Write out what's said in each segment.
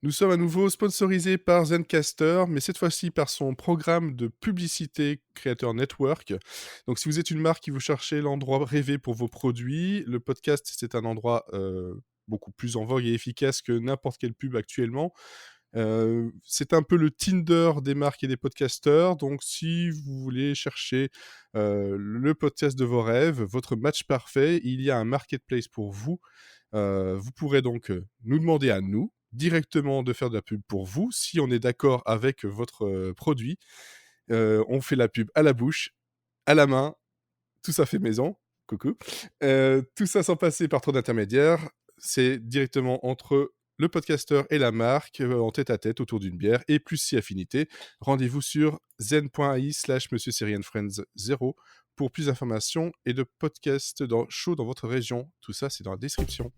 Nous sommes à nouveau sponsorisés par Zencastr, mais cette fois-ci par son programme de publicité Creator Network. Donc si vous êtes une marque et vous cherchez l'endroit rêvé pour vos produits, le podcast c'est un endroit beaucoup plus en vogue et efficace que n'importe quelle pub actuellement. C'est un peu le Tinder des marques et des podcasteurs. Donc si vous voulez chercher le podcast de vos rêves, votre match parfait, il y a un marketplace pour vous. Vous pourrez donc nous demander à nous directement de faire de la pub pour vous si on est d'accord avec votre produit. On fait la pub à la bouche, à la main, tout ça fait maison. Coucou. Tout ça sans passer par trop d'intermédiaires. C'est directement entre le podcasteur et la marque, en tête-à-tête autour d'une bière, et plus si affinité. Rendez-vous sur zen.ai/Monsieur Siri and Friends 0 pour plus d'informations et de podcasts chauds dans votre région. Tout ça, c'est dans la description.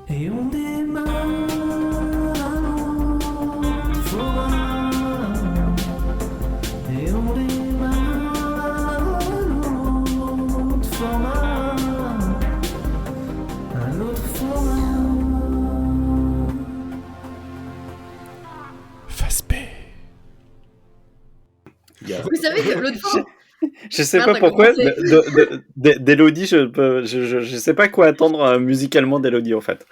Et on démarre et on démarre un autre format. Face B. Vous savez que l'autre fois... Je sais pas pourquoi, d'Elodie, je sais pas quoi attendre musicalement d'Elodie en fait.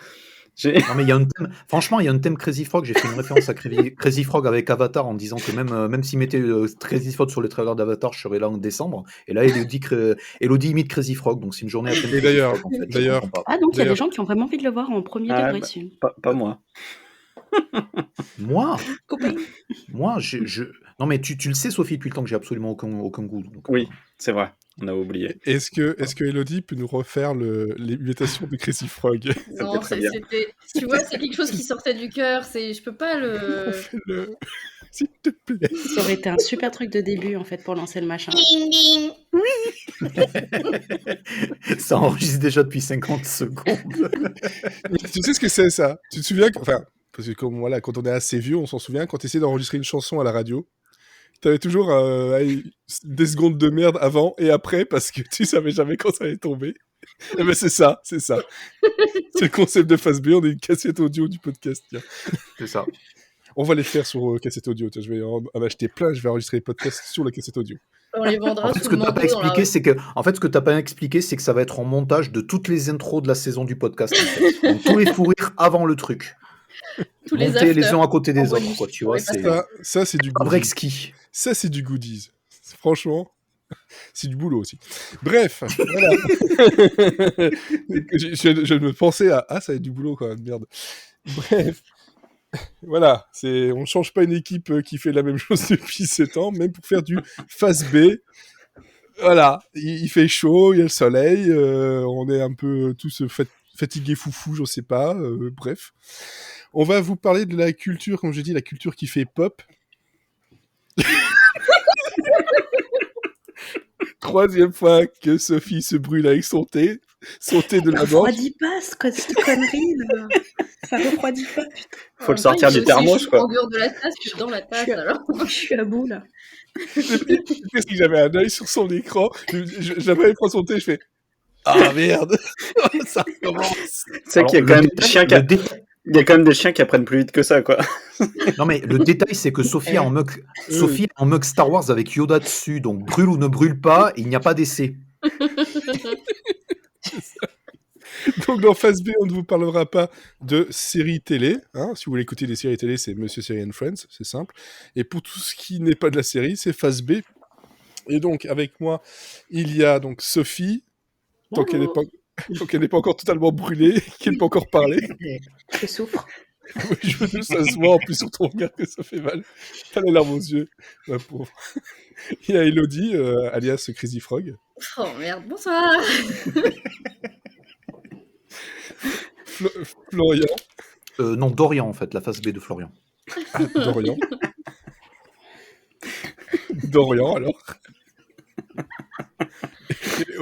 Non mais il y a un thème, franchement il y a un thème Crazy Frog, j'ai fait une référence à Crazy Frog avec Avatar en disant que même s'ils mettaient Crazy Frog sur le trailer d'Avatar, je serais là en décembre, et là Elodie imite Crazy Frog, donc c'est une journée à thème Crazy Frog, en fait, d'ailleurs. Ah donc il y a des gens qui ont vraiment envie de le voir en premier degré. Pas moi. Moi, non mais tu le sais Sophie, depuis le temps que j'ai absolument aucun goût. Donc, oui, c'est vrai, on a oublié. Est-ce que Elodie peut nous refaire l'imitation de Crazy Frog? Non, c'était... Tu vois, c'est quelque chose qui sortait du cœur, je peux pas le... Fais-le, s'il te plaît. Ça aurait été un super truc de début en fait pour lancer le machin. Ding ding. Oui. Ça enregistre déjà depuis 50 secondes. Tu sais ce que c'est ça? Tu te souviens parce que comme voilà, quand on est assez vieux, on s'en souvient, quand tu essayais d'enregistrer une chanson à la radio, t'avais toujours des secondes de merde avant et après parce que tu savais jamais quand ça allait tomber. Et ben c'est ça. C'est le concept de Face B, on est une cassette audio du podcast. Tiens. C'est ça. On va les faire sur cassette audio. Je vais en acheter plein, je vais enregistrer les podcasts sur la cassette audio. On les vendra sous le manteau. Ce que t'as pas expliqué, c'est que ça va être en montage de toutes les intros de la saison du podcast. En fait. Donc, tous les fous rires avant le truc. Tous monter les uns à côté des autres, quoi, tu vois. Ça, c'est du goodies. Ça, c'est du goodies. Franchement, c'est du boulot aussi. Bref, voilà. je me pensais à... Ah, ça va être du boulot, quand même, merde. Bref. Voilà, on ne change pas une équipe qui fait la même chose depuis 7 ans, même pour faire du Face B. Voilà, il fait chaud, il y a le soleil, on est un peu tous fatigués foufou, je sais pas, bref. On va vous parler de la culture, comme je dis, la culture qui fait pop. Troisième fois que Sophie se brûle avec son thé de la mort. Refroidis pas cette connerie là. Ça refroidit pas, putain. Faut le sortir du thermos, quoi. En dehors de la tasse, je suis dans la tasse, alors. Je suis à bout, là. Qu'est-ce que j'avais un œil sur son écran, j'avais pris son thé, je fais ah merde, ça recommence. C'est qu'il y a quand même des chiens il y a quand même des chiens qui apprennent plus vite que ça, quoi. Non, mais le détail, c'est que Sophie est en mug Star Wars avec Yoda dessus, donc brûle ou ne brûle pas, il n'y a pas d'essai. Donc dans Face B, on ne vous parlera pas de séries télé. Si vous voulez écouter des séries télé, c'est Monsieur Siri and Friends, c'est simple. Et pour tout ce qui n'est pas de la série, c'est Face B. Et donc avec moi, il y a donc Sophie, tant qu'elle n'est pas encore totalement brûlée, qu'elle n'a pas encore parlé. Je souffre. Oui, ça se voit en plus sur ton regard que ça fait mal. T'as les larmes aux yeux, ma pauvre. Il y a Elodie, alias Crazy Frog. Oh merde, bonsoir. Florian. Non, Dorian en fait, la Face B de Florian. Ah, Dorian. Dorian alors.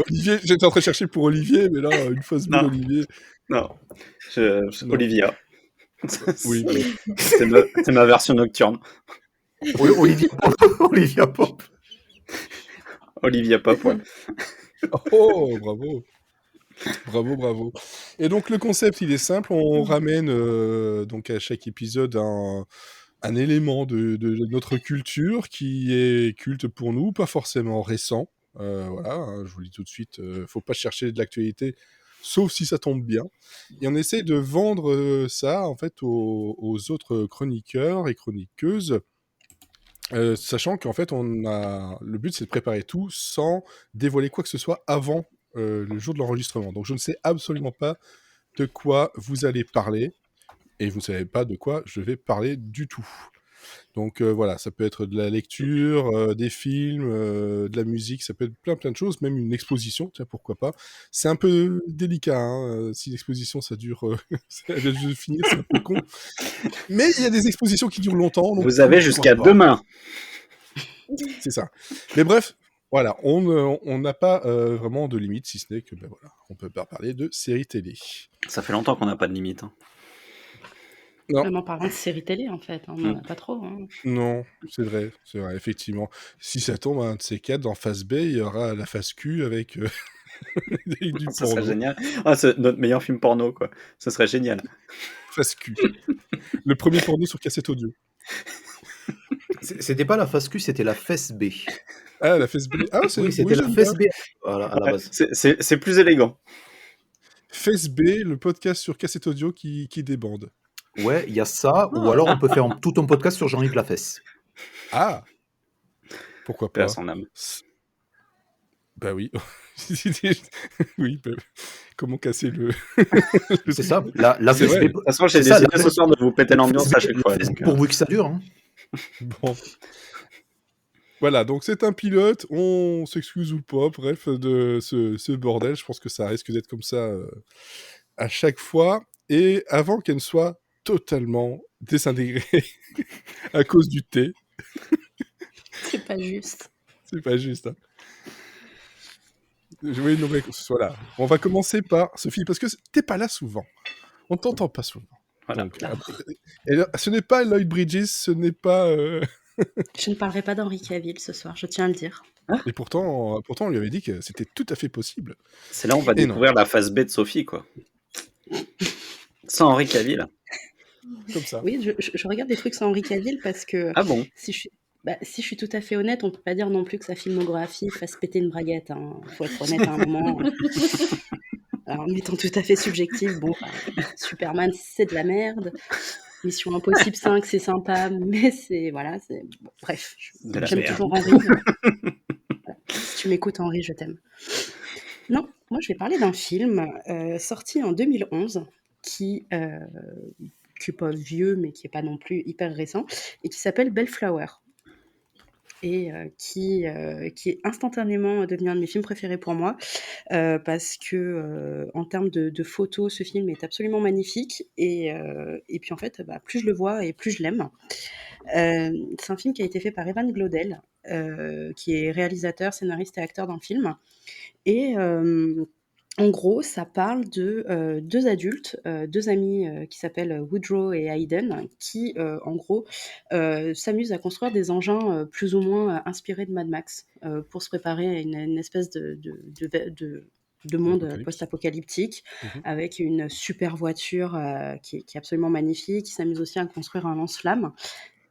Olivier, j'étais en train de chercher pour Olivier, mais là, une Face B Olivier. Non, Olivia. Oui, c'est ma version nocturne. Olivia Pop. Olivia Pop, ouais. Oh, bravo. Bravo, bravo. Et donc le concept, il est simple. On ramène donc à chaque épisode un élément de notre culture qui est culte pour nous, pas forcément récent. Voilà, hein, je vous le dis tout de suite, faut pas chercher de l'actualité, sauf si ça tombe bien. Et on essaie de vendre ça en fait aux autres chroniqueurs et chroniqueuses. Sachant qu'en fait, le but, c'est de préparer tout sans dévoiler quoi que ce soit avant le jour de l'enregistrement. Donc, je ne sais absolument pas de quoi vous allez parler et vous ne savez pas de quoi je vais parler du tout. Donc, voilà, ça peut être de la lecture, des films, de la musique, ça peut être plein de choses, même une exposition, tiens, pourquoi pas. C'est un peu délicat, hein, si l'exposition, ça dure, elle vient juste de finir, c'est un peu con. Mais il y a des expositions qui durent longtemps, donc Vous avez jusqu'à pourquoi pas. demain. C'est ça. Mais bref, voilà, on n'a pas vraiment de limite, si ce n'est que, ben voilà, on peut pas parler de séries télé. Ça fait longtemps qu'on n'a pas de limite. Hein. Non, Même en parlant de séries télé, en fait, on n'en a pas trop. Hein. non, c'est vrai, effectivement. Si ça tombe un de ces quatre, dans phase B, il y aura la phase Q avec, avec du Ça serait porno. génial. Ah, c'est notre meilleur film porno, quoi. Ça serait génial. Phase Q. Le premier porno sur cassette audio. C'était pas la face Q, c'était la fesse B. Ah, la phase B. Ah, Oui, c'était la j'aime fesse bien. B voilà, à la Ouais, base. c'est plus élégant. Phase B, le podcast sur cassette audio qui débande. Ouais, il y a ça, ou alors on peut faire tout un podcast sur Jean-Yves Lafesse. Ah, pourquoi Paix à pas. son âme. Bah oui. Oui, bah, comment casser le... C'est ça, la C'est fesse vrai. B. De toute façon, j'ai C'est ça, décidé la ce soir de vous péter l'ambiance fesse à B, chaque la fois. fesse donc, B, pourvu que ça dure. Hein. Bon. Voilà, donc c'est un pilote, on s'excuse ou pas, bref, de ce bordel, je pense que ça risque d'être comme ça à chaque fois, et avant qu'elle ne soit totalement désintégrée à cause du thé, C'est pas juste. c'est pas juste. Hein. Oui, non, mais voilà, on va commencer par Sophie, parce que t'es pas là souvent, on t'entend pas souvent. Voilà. Donc, et là, ce n'est pas Lloyd Bridges, ce n'est pas... Je ne parlerai pas d'Henri Cavill ce soir, je tiens à le dire. Et pourtant, on lui avait dit que c'était tout à fait possible. C'est là où on va Et non. découvrir la phase B de Sophie, quoi. Sans Henri Cavill. Comme ça. Oui, je regarde des trucs sans Henri Cavill parce que Ah bon? si je suis tout à fait honnête, on peut pas dire non plus que sa filmographie fasse péter une braguette. Hein. Faut être honnête à un moment. Alors, en étant tout à fait subjectif, bon, Superman, c'est de la merde. Mission Impossible 5, c'est sympa, mais c'est... Voilà, c'est... Bon, bref, De la j'aime merde. toujours Henri. Voilà. Si tu m'écoutes, Henri, je t'aime. Non, moi, je vais parler d'un film sorti en 2011 qui est pas vieux, mais qui est pas non plus hyper récent, et qui s'appelle Bellflower. Et qui est instantanément devenu un de mes films préférés pour moi, parce que en termes de photos, ce film est absolument magnifique. Et puis en fait, plus je le vois et plus je l'aime. C'est un film qui a été fait par Evan Glodel, qui est réalisateur, scénariste et acteur dans le film. Et en gros, ça parle de deux adultes, deux amis qui s'appellent Woodrow et Hayden, qui en gros s'amusent à construire des engins plus ou moins inspirés de Mad Max pour se préparer à une espèce de monde Apocalypse. post-apocalyptique, Mhm. avec une super voiture qui est absolument magnifique. Ils s'amusent aussi à construire un lance-flamme,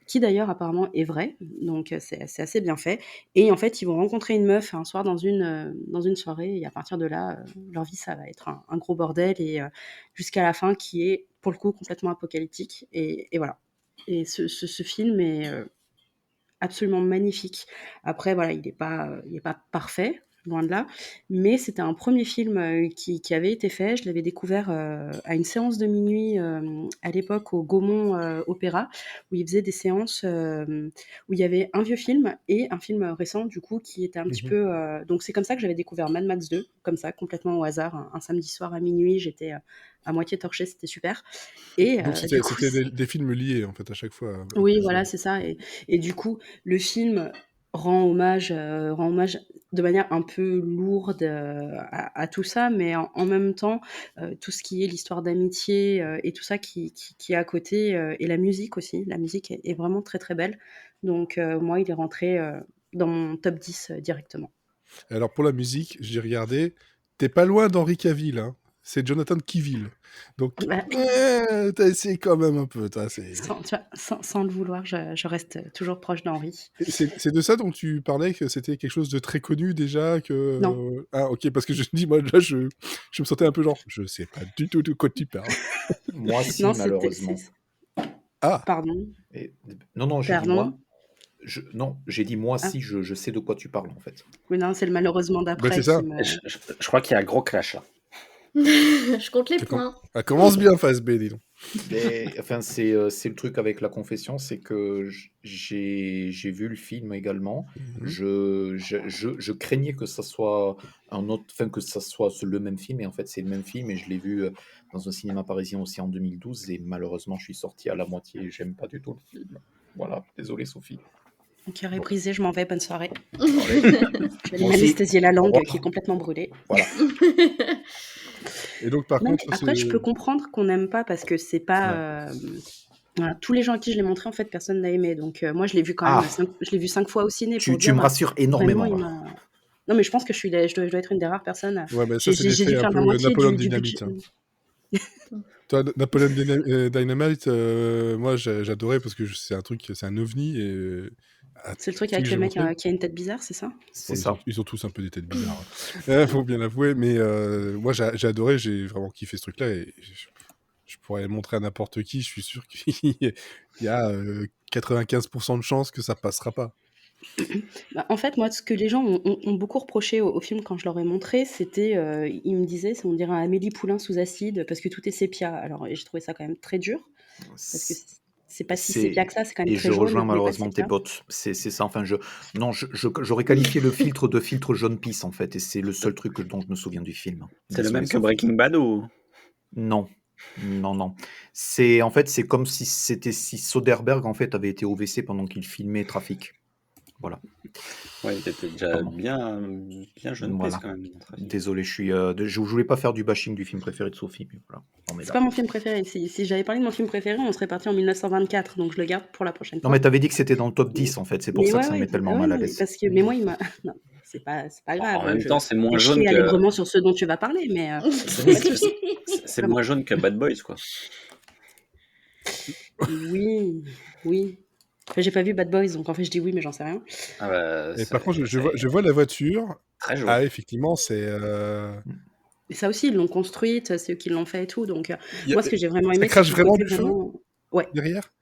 qui d'ailleurs apparemment est vrai, donc c'est assez bien fait. Et en fait, ils vont rencontrer une meuf un soir dans une soirée, et à partir de là, leur vie, ça va être un gros bordel, et jusqu'à la fin, qui est pour le coup complètement apocalyptique. Et voilà. Et ce film est absolument magnifique. Après, voilà, il n'est pas parfait, loin de là, mais c'était un premier film qui avait été fait. Je l'avais découvert à une séance de minuit à l'époque au Gaumont Opéra, où ils faisaient des séances où il y avait un vieux film et un film récent, du coup, qui était un petit peu... donc c'est comme ça que j'avais découvert Mad Max 2, comme ça, complètement au hasard, un samedi soir à minuit. J'étais à moitié torchée, c'était super. Et Donc du coup, c'était des films liés, en fait, à chaque fois. oui, voilà, c'est ça. Et du coup, le film rend hommage de manière un peu lourde à tout ça, mais en même temps, tout ce qui est l'histoire d'amitié et tout ça qui est à côté, et la musique aussi. La musique est vraiment très très belle. Donc moi, il est rentré dans mon top 10 directement. Alors, pour la musique, j'ai regardé, t'es pas loin d'Henri Cavill, hein. C'est Jonathan Kiville. Donc, Bah, t'as essayé quand même un peu. sans le vouloir, je reste toujours proche d'Henri. C'est de ça dont tu parlais, que c'était quelque chose de très connu déjà, que... Non. Ah, ok, parce que je dis, moi, là, je me sentais un peu genre, je sais pas du tout de quoi tu parles. Moi, si, Non, malheureusement. Ah, Pardon. Non, j'ai dit moi. Pardon. Non, j'ai dit moi, Ah. si, je sais de quoi tu parles, en fait. Oui, non, c'est le malheureusement bah, d'après c'est ça. qui me... Je crois qu'il y a un gros clash là. Je compte les Ça com- points. Elle commence bien, Phase B, dis donc. Enfin, c'est le truc avec la confession, c'est que j'ai vu le film également. Mhm. Je craignais que ça soit un autre, enfin que ça soit le même film, et en fait c'est le même film, et je l'ai vu dans un cinéma parisien aussi en 2012, et malheureusement je suis sorti à la moitié, et j'aime pas du tout le film. Voilà, désolé Sophie. Mon cœur est brisé, je m'en vais, bonne soirée. Allez. Je vais aller Moi aussi. m'anesthésier la Au langue revoir. qui est complètement brûlée. Voilà. Et donc, par Non, contre, mais après, c'est- je peux comprendre qu'on n'aime pas parce que c'est pas. Voilà, tous les gens à qui je l'ai montré, en fait, personne n'a aimé. Donc, moi, je l'ai vu quand même. Ah. Je l'ai vu 5 fois au ciné. Tu pour dire, me rassures énormément. vraiment, il là. m'a. Non, mais je pense que je dois être une des rares personnes. Ouais, bah, ça, c'est J'ai l'effet dû un faire peu la moitié Napoléon du Dynamite. budget. Toi, Napoléon Dynamite, moi, j'adorais parce que c'est un truc, c'est un ovni. Et... C'est le truc celui avec que j'ai le mec montré. qui a une tête bizarre, c'est ça? C'est Bon, ça. ils ont tous un peu des têtes bizarres. Faut bien l'avouer. Mais moi, j'ai adoré, j'ai vraiment kiffé ce truc-là. Et je pourrais le montrer à n'importe qui. Je suis sûr qu'il y a 95% de chances que ça passera pas. Bah, en fait, moi, ce que les gens ont beaucoup reproché au film quand je leur ai montré, c'était, ils me disaient, on dirait un Amélie Poulain sous acide parce que tout est sépia. Alors, j'ai trouvé ça quand même très dur parce que c'est pas si sépia que ça, c'est quand même Et très je jaune. rejoins mais pas malheureusement tes sépia. potes. C'est ça. Enfin, j'aurais qualifié le filtre de filtre jaune pisse, en fait. Et c'est le seul truc dont je me souviens du film. C'est le Désolé, même que Sophie. Breaking Bad ou Non. En fait, c'est comme si Soderbergh en fait avait été au WC pendant qu'il filmait Trafic. Voilà. Ouais, il était déjà Pardon. bien jeune Voilà. quand même. Trafic. Désolé, je voulais pas faire du bashing du film préféré de Sophie, mais voilà. On est C'est là. pas mon film préféré. Si j'avais parlé de mon film préféré, on serait parti en 1924, donc je le garde pour la prochaine Non, fois. mais t'avais dit que c'était dans le top 10 en fait. C'est pour Mais ça ouais, que ça me met tellement ouais, mal à non, l'aise. parce que, mais moi, il m'a. Non, c'est pas grave. En même je temps, c'est moins vais jaune chier que allègrement sur ce dont tu vas parler, mais. c'est moins jaune que Bad Boys quoi. Oui. Enfin, j'ai pas vu Bad Boys, donc en fait je dis oui, mais j'en sais rien. Ah bah, Et par contre, je vois la voiture. très jaune. Ah, effectivement, c'est. Et ça aussi, ils l'ont construite, c'est eux qui l'ont fait et tout. Donc, y a- moi, ce que j'ai vraiment ça aimé, crache c'est tout le vraiment côté du feu vraiment. Ouais. derrière.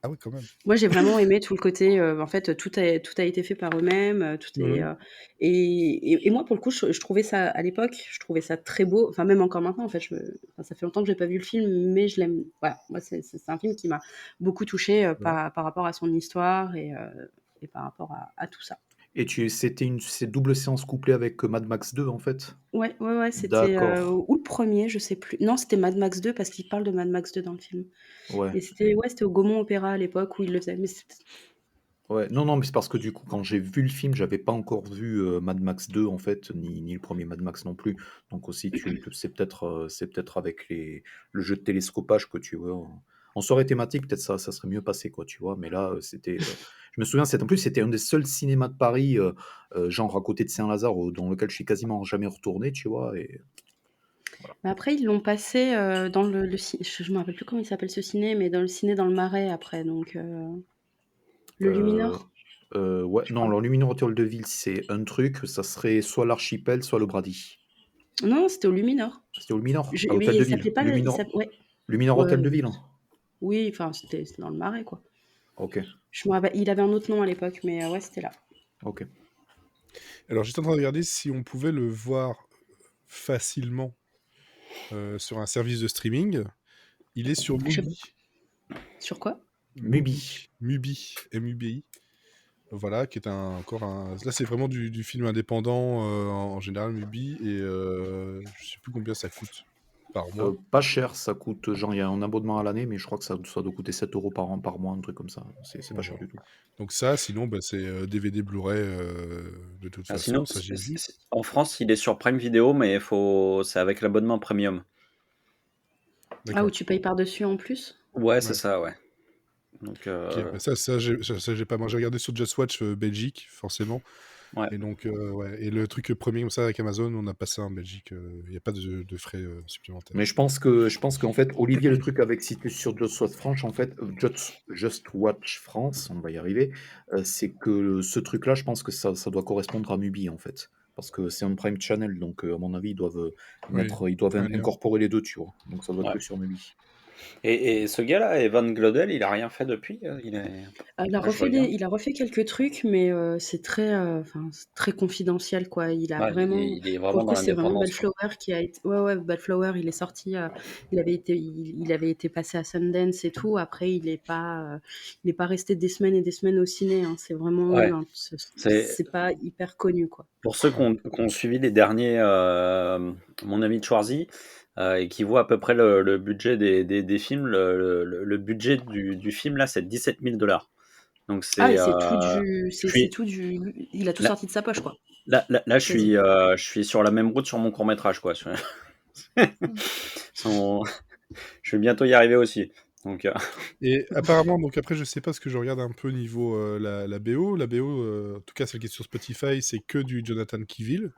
Ah oui, quand même. Moi, j'ai vraiment aimé tout le côté. En fait, tout a été fait par eux-mêmes. Tout est. Mhm. Et moi, pour le coup, je trouvais ça à l'époque, je trouvais ça très beau. Enfin, même encore maintenant, en fait, enfin, ça fait longtemps que j'ai pas vu le film, mais je l'aime. Voilà, moi, c'est un film qui m'a beaucoup touchée par rapport à son histoire et par rapport à tout ça. Et c'était ces double séance couplée avec Mad Max 2 en fait. Ouais, c'était D'accord. ou le premier, je sais plus. Non, c'était Mad Max 2 parce qu'il parle de Mad Max 2 dans le film. Ouais. Et c'était au Gaumont Opéra à l'époque où il le faisait. Mais Ouais. Non, mais c'est parce que du coup, quand j'ai vu le film, j'avais pas encore vu Mad Max 2 en fait, ni le premier Mad Max non plus. Donc aussi, c'est peut-être avec le jeu de télescopage que tu vois. En soirée thématique, peut-être ça serait mieux passé, quoi, tu vois. Mais là, c'était. Je me souviens, en plus, c'était un des seuls cinémas de Paris, genre à côté de Saint-Lazare, dans lequel je suis quasiment jamais retourné, tu vois. Et Mais après, ils l'ont passé dans le je me rappelle plus comment il s'appelle ce ciné, mais dans le ciné dans le Marais après. Donc, le Luminor. Ouais, non, alors Luminor Hôtel de Ville, c'est un truc, ça serait soit l'Archipel, soit le Brady. Non, c'était au Luminor. C'était au Luminor, Oui, Hôtel de il Ville. s'appelait pas ouais. Luminor Ouais. Hôtel de Ville. Hein. Oui, enfin, c'était dans le Marais, quoi. Ok. Je me rappelle, il avait un autre nom à l'époque, mais ouais, c'était là. Ok. Alors, j'étais en train de regarder si on pouvait le voir facilement sur un service de streaming. Il est sur Mubi. Sur quoi? Mubi. Mubi. M-U-B-I. Voilà, qui est encore un... Là, c'est vraiment du film indépendant en général, Mubi. Et je sais plus combien ça coûte par mois. Pas cher, ça coûte, genre, il y a un abonnement à l'année, mais je crois que ça doit coûter 7 € par an, par mois, un truc comme ça. C'est pas cher du tout. Donc ça, sinon, c'est DVD Blu-ray de toute façon. Sinon, Ça, j'ai vu. en France, il est sur Prime Video, mais c'est avec l'abonnement premium. D'accord. Ah, où tu payes par-dessus en plus? Ouais, c'est ça, ouais. Donc, Ok, bah ça, j'ai pas. Moi, j'ai regardé sur Just Watch Belgique, forcément. Ouais. Et donc, ouais. Et le truc premier comme ça avec Amazon, on n'a pas ça en Belgique. Il n'y a pas de frais supplémentaires. Mais je pense qu'en fait, Olivier, le truc avec si tu es sur Just Watch France, en fait, Just Watch France, on va y arriver, c'est que ce truc-là, je pense que ça doit correspondre à Mubi, en fait. Parce que c'est un Prime Channel, donc à mon avis, ils doivent Oui, un lien. incorporer les deux, tu vois. Donc ça doit être Ouais. que sur Mubi. Et ce gars-là, Evan Glodel, il a rien fait depuis. Il est... Il a Moi, je refait regarde. il a refait quelques trucs, mais c'est c'est très confidentiel, quoi. Il a Ouais, vraiment, il est pour vraiment le dans coup, c'est vraiment l'indépendance, quoi. Bellflower qui a été. Ouais, Bellflower, il est sorti. Il avait été passé à Sundance et tout. Après, il est pas resté des semaines et des semaines au ciné, hein. C'est vraiment, Ouais, c'est c'est pas hyper connu, quoi. pour ceux qui ont suivi les derniers, mon ami Schwarzy, et qui voient à peu près le budget des films, le budget du film là, c'est $17 000. Donc Ah, c'est et c'est tout c'est puis tout il a tout là, sorti de sa poche, quoi. là, Quasi. je suis sur la même route sur mon court métrage, quoi. Son- Je vais bientôt y arriver aussi. Donc Et apparemment, donc après, je sais pas ce que je regarde un peu niveau la BO. La BO, en tout cas celle qui est sur Spotify, c'est que du Jonathan Kiville.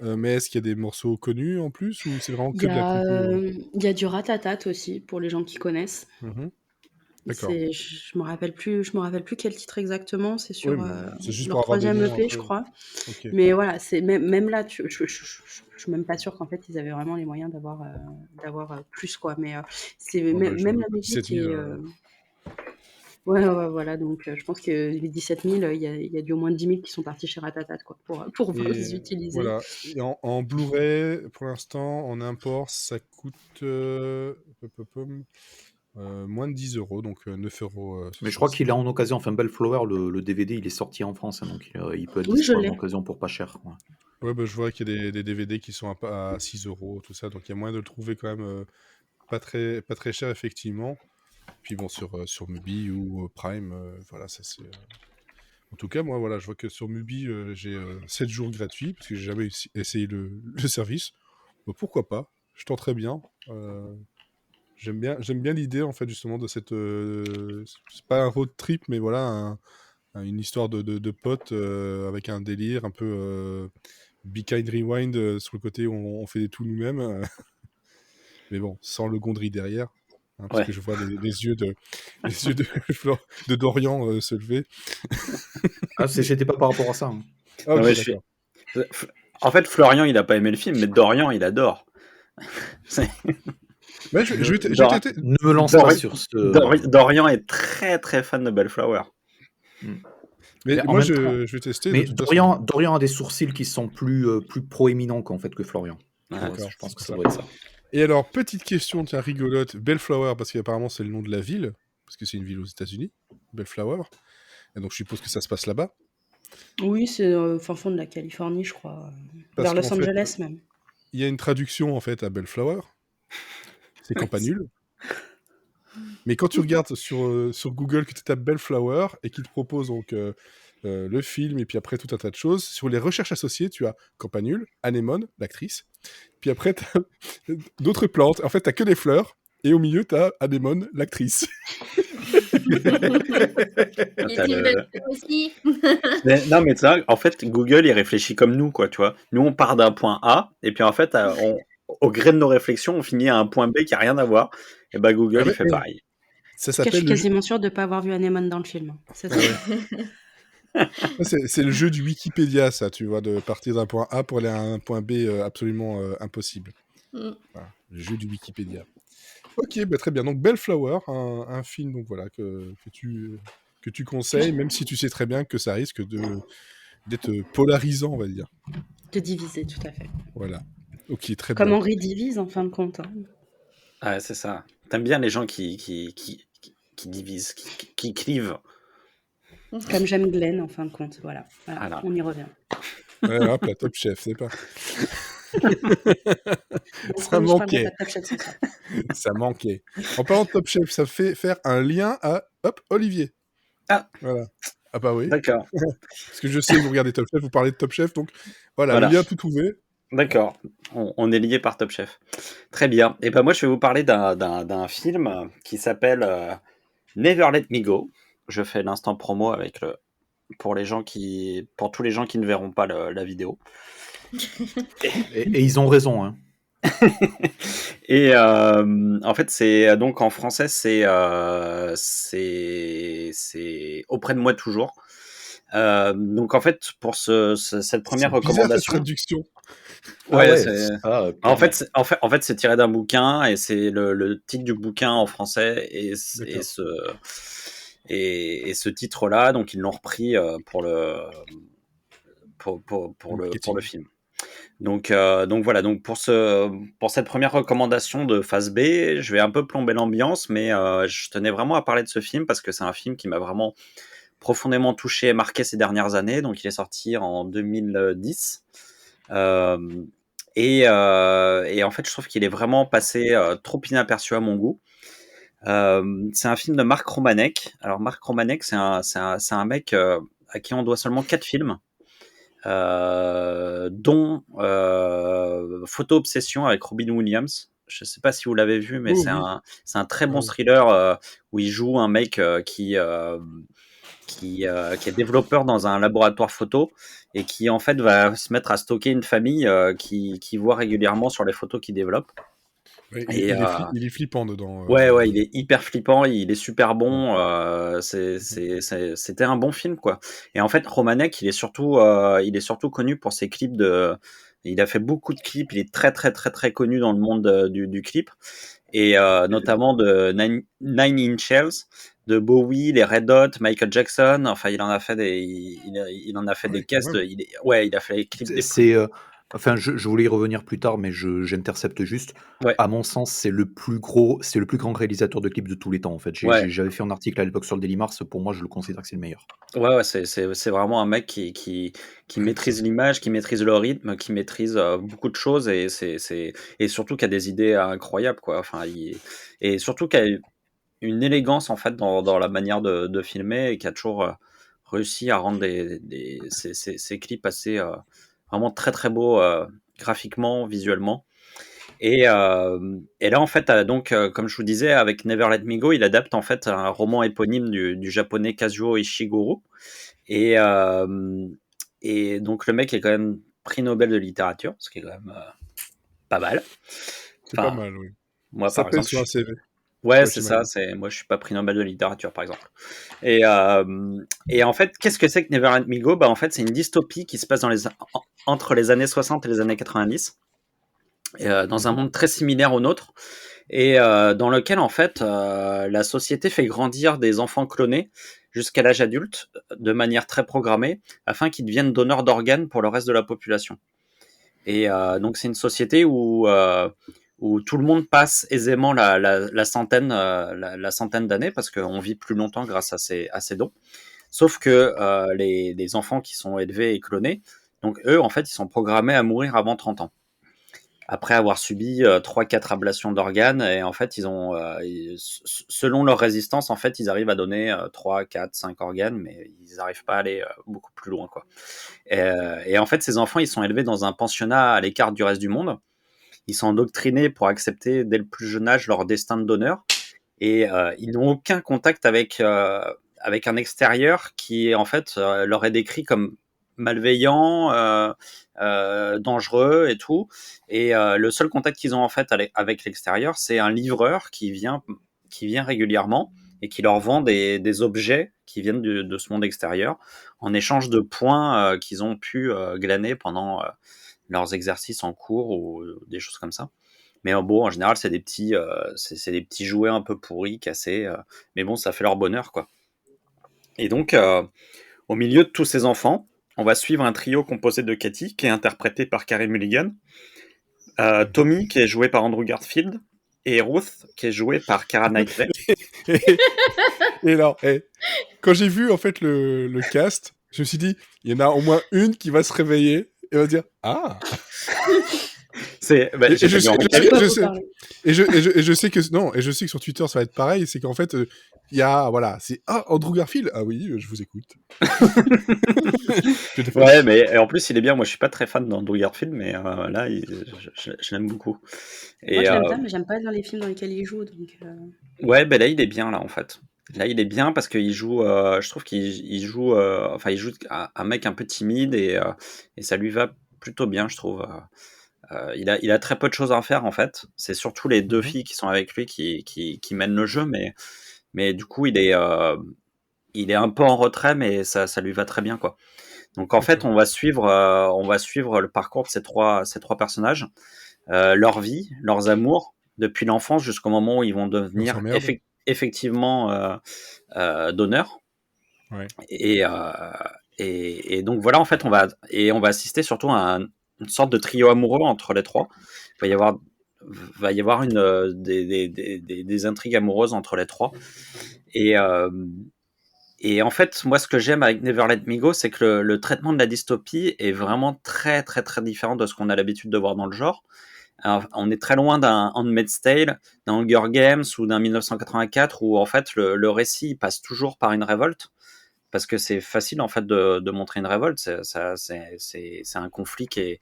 Mais est-ce qu'il y a des morceaux connus en plus ou c'est vraiment Il que y de la a, compo il y a du Ratatat aussi, pour les gens qui connaissent. Mhm. D'accord. Je me rappelle plus quel titre exactement. C'est Oui, sur mais c'est juste leur pour avoir des 3e noms un EP, je peu. crois. Ok. Mais voilà, c'est même là, je suis même pas sûre qu'en fait ils avaient vraiment les moyens d'avoir plus, quoi. Mais c'est Bon, bah, je même vois la pas. 17 musique 000. est. Ouais, voilà. Donc je pense que les 17 000, il y a dû au moins 10 000 qui sont partis chez Ratatat, quoi, pour les Et utiliser. voilà. Et en Blu-ray, pour l'instant, en import, ça coûte moins de 10 €, donc 9 €. Mais je crois qu'il a en occasion, enfin Bellflower, le DVD, il est sorti en France, hein, donc il peut être Oui, je dispo en l'ai. occasion pour pas cher. Ouais. Ouais, bah, je vois qu'il y a des DVD qui sont à 6 €, tout ça, donc il y a moyen de le trouver quand même pas très cher, effectivement. Puis bon, sur Mubi ou Prime, voilà, ça c'est. En tout cas, moi, voilà, je vois que sur Mubi, j'ai 7 jours gratuits, parce que j'ai jamais essayé le service. Bah, pourquoi pas? Je tenterais bien. J'aime bien l'idée, en fait, justement, de cette. C'est pas un road trip, mais voilà, une histoire de potes avec un délire un peu Be Kind Rewind sur le côté où on fait tout nous-mêmes. Mais bon, sans le gondry derrière. Parce ouais. que je vois les yeux de Dorian se lever. Ah, j'étais pas par rapport à ça. Hein. Ah, Non, ok, mais d'accord. En fait, Florian, il a pas aimé le film, mais Dorian, il adore. Ouais, je vais Dor- tester. Ne me lance pas sur ce. Dorian est très très fan de Bellflower. Mais Mais en moi, même temps, je vais tester de mais toute façon. Dorian a des sourcils qui sont plus proéminents qu'en fait que Florian. Tu Ouais. vois, D'accord, je pense que c'est ça ça. doit être ça. Et alors, petite question, tiens, rigolote. Bellflower, parce qu'apparemment, c'est le nom de la ville, parce que c'est une ville aux États-Unis, Bellflower. Et donc, je suppose que ça se passe là-bas. Oui, c'est fin fond de la Californie, je crois. Parce Vers Los qu'en fait, Angeles, même. il y a une traduction, en fait, à Bellflower. C'est Campanule. Mais quand tu regardes sur Google, que tu tapes Bellflower et qu'il te propose donc le film et puis après tout un tas de choses, sur les recherches associées, tu as Campanule, Anémone, l'actrice. Puis après, tu as d'autres plantes. En fait, tu que des fleurs. Et au milieu, tu as Anémone, l'actrice. Il est une belle aussi. Non, mais tu vois, en fait, Google, il réfléchit comme nous, quoi, tu vois. Nous, on part d'un point A, et puis en fait, au gré de nos réflexions, on finit à un point B qui a rien à voir. Et bah, Google, Ah ouais, il fait pareil. Ça En tout cas, je s'appelle suis quasiment sûre de ne pas avoir vu Anémone dans le film. Ça, Ah ouais. C'est le jeu du Wikipédia, ça, tu vois, de partir d'un point A pour aller à un point B absolument impossible. Mm. Voilà, le jeu du Wikipédia. Ok, bah, très bien. Donc Bellflower, un film donc voilà que tu conseilles, même si tu sais très bien que ça risque d'être polarisant, on va dire. De diviser, tout à fait. Voilà. Ok, très Comme bien. Henri divise, en fin de compte. Hein. Ouais, c'est ça. T'aimes bien les gens qui divisent, qui clivent. Comme j'aime Glenn, en fin de compte. Voilà. Voilà. On y revient. Ouais, hop, la Top Chef, c'est pas. Ça Je manquait. parlerai pas de Top Chef ce soir. Ça manquait. En parlant de Top Chef, ça fait faire un lien à Olivier. Ah. Voilà. Ah bah oui. D'accord. Parce que je sais que vous regardez Top Chef, vous parlez de Top Chef, donc voilà. Le lien tout trouvé. D'accord. On est lié par Top Chef. Très bien. Et ben moi, je vais vous parler d'un film qui s'appelle Never Let Me Go. Je fais l'instant promo avec pour tous les gens qui ne verront pas la vidéo. Et ils ont raison. Hein. Et en fait, c'est donc en français, c'est auprès de moi toujours. Donc en fait, pour cette première C'est bizarre, cette recommandation, traduction. ouais, ouais, c'est ça, en clairement. fait, c'est tiré d'un bouquin et c'est le titre du bouquin en français et D'accord. ce titre-là, donc ils l'ont repris pour le Marketing. film. Donc voilà, donc pour cette première recommandation de phase B, je vais un peu plomber l'ambiance, mais je tenais vraiment à parler de ce film parce que c'est un film qui m'a vraiment profondément touché et marqué ces dernières années. Donc il est sorti en 2010. Et en fait, je trouve qu'il est vraiment passé trop inaperçu à mon goût. C'est un film de Mark Romanek. Alors Mark Romanek, c'est un mec à qui on doit seulement 4 films. Dont Photo Obsession avec Robin Williams. Je sais pas si vous l'avez vu, mais Oh, c'est oui. un très bon Ouais. thriller où il joue un mec qui est développeur dans un laboratoire photo et qui en fait va se mettre à stalker une famille qui voit régulièrement sur les photos qu'il développe. Ouais, Et il est flippant dedans. ouais, il est hyper flippant, il est super bon. C'était un bon film, quoi. Et en fait, Romanek, il est surtout connu pour ses clips de. Il a fait beaucoup de clips. Il est très très très très connu dans le monde du clip et notamment de Nine Inch Nails, de Bowie, les Red Hot, Michael Jackson. Enfin, il en a fait il en a fait des Ouais, caisses quand de. même. Il a fait les clips des plus. C'est, enfin, je voulais y revenir plus tard, mais j'intercepte juste. Ouais, À mon sens, c'est le plus grand réalisateur de clips de tous les temps. En fait, ouais. j'avais fait un article à l'époque sur le Daily Mars. Pour moi, je le considère que c'est le meilleur. Ouais, c'est vraiment un mec qui maîtrise l'image, qui maîtrise le rythme, qui maîtrise beaucoup de choses et surtout qui a des idées incroyables, quoi. Enfin, et surtout qui a une élégance en fait dans la manière de filmer et qui a toujours réussi à rendre ses clips assez vraiment très très beaux graphiquement, visuellement. Et là, en fait, donc, comme je vous disais, avec Never Let Me Go, il adapte en fait un roman éponyme du japonais Kazuo Ishiguro. Et donc, le mec est quand même prix Nobel de littérature, ce qui est quand même pas mal. C'est pas Enfin, mal, oui. moi, Ça par pèse exemple, sur un CV. ouais, Ouais, c'est ça. j'imagine. Moi, je suis pas prix Nobel de littérature, par exemple. Et en fait, qu'est-ce que c'est que Never Let Me Go? Bah, en fait, c'est une dystopie qui se passe entre les années 60 et les années 90, dans un monde très similaire au nôtre, et dans lequel, en fait, la société fait grandir des enfants clonés jusqu'à l'âge adulte de manière très programmée, afin qu'ils deviennent donneurs d'organes pour le reste de la population. Et donc, c'est une société où tout le monde passe aisément la centaine d'années, parce qu'on vit plus longtemps grâce à ces dons. Sauf que les enfants qui sont élevés et clonés, donc eux, en fait, ils sont programmés à mourir avant 30 ans. Après avoir subi 3-4 ablations d'organes, et en fait, selon leur résistance, en fait, ils arrivent à donner 3, 4, 5 organes, mais ils n'arrivent pas à aller beaucoup plus loin, quoi. Et en fait, ces enfants, ils sont élevés dans un pensionnat à l'écart du reste du monde. Ils sont endoctrinés pour accepter dès le plus jeune âge leur destin de donneur, et ils n'ont aucun contact avec un extérieur qui, en fait, leur est décrit comme malveillant, dangereux et tout. Et le seul contact qu'ils ont en fait avec l'extérieur, c'est un livreur qui vient régulièrement et qui leur vend des objets qui viennent de ce monde extérieur en échange de points qu'ils ont pu glaner pendant leurs exercices en cours ou des choses comme ça. Mais bon, en général, c'est des petits jouets un peu pourris, cassés, mais bon, ça fait leur bonheur, quoi. Et donc, au milieu de tous ces enfants, on va suivre un trio composé de Katie, qui est interprétée par Carey Mulligan, Tommy, qui est joué par Andrew Garfield, et Ruth, qui est jouée par Keira Knightley. Et alors, quand j'ai vu en fait le cast, je me suis dit, il y en a au moins une qui va se réveiller et va se dire ah. C'est, bah, Et j'ai je pas sais, vu en je quel- sais- Pas je vous sais- parler. et je sais que non, et je sais que sur Twitter ça va être pareil, c'est qu'en fait il y a voilà, c'est Andrew Garfield, ah oui, je vous écoute. Je te fais- Ouais, mais et en plus, il est bien. Moi, je suis pas très fan d'Andrew Garfield, mais là, je l'aime beaucoup. Moi, Et je l'aime bien, mais j'aime pas dans les films dans lesquels il joue. Donc, ouais, ben là, il est bien, là, en fait. Là, il est bien parce qu'il joue, je trouve qu'il joue, enfin, il joue un mec un peu timide et ça lui va plutôt bien, je trouve. Il a très peu de choses à faire en fait. C'est surtout les deux Mhm. filles qui sont avec lui qui mènent le jeu, mais du coup, il est un peu en retrait, mais ça lui va très bien, quoi. Donc en fait, Ok. on va suivre le parcours de ces trois personnages, leur vie, leurs amours, depuis l'enfance jusqu'au moment où ils vont On devenir s'emmerde. effectivement donneurs. Ouais. Et, euh, et donc voilà, en fait, on va assister surtout à une sorte de trio amoureux entre les trois. Il va y avoir des intrigues amoureuses entre les trois. Et, euh, et en fait, moi, ce que j'aime avec Never Let Me Go, c'est que le traitement de la dystopie est vraiment très, très, très différent de ce qu'on a l'habitude de voir dans le genre. Alors, on est très loin d'un Handmaid's Tale, d'un Hunger Games ou d'un 1984 où en fait le récit passe toujours par une révolte parce que c'est facile en fait de montrer une révolte. C'est un conflit qui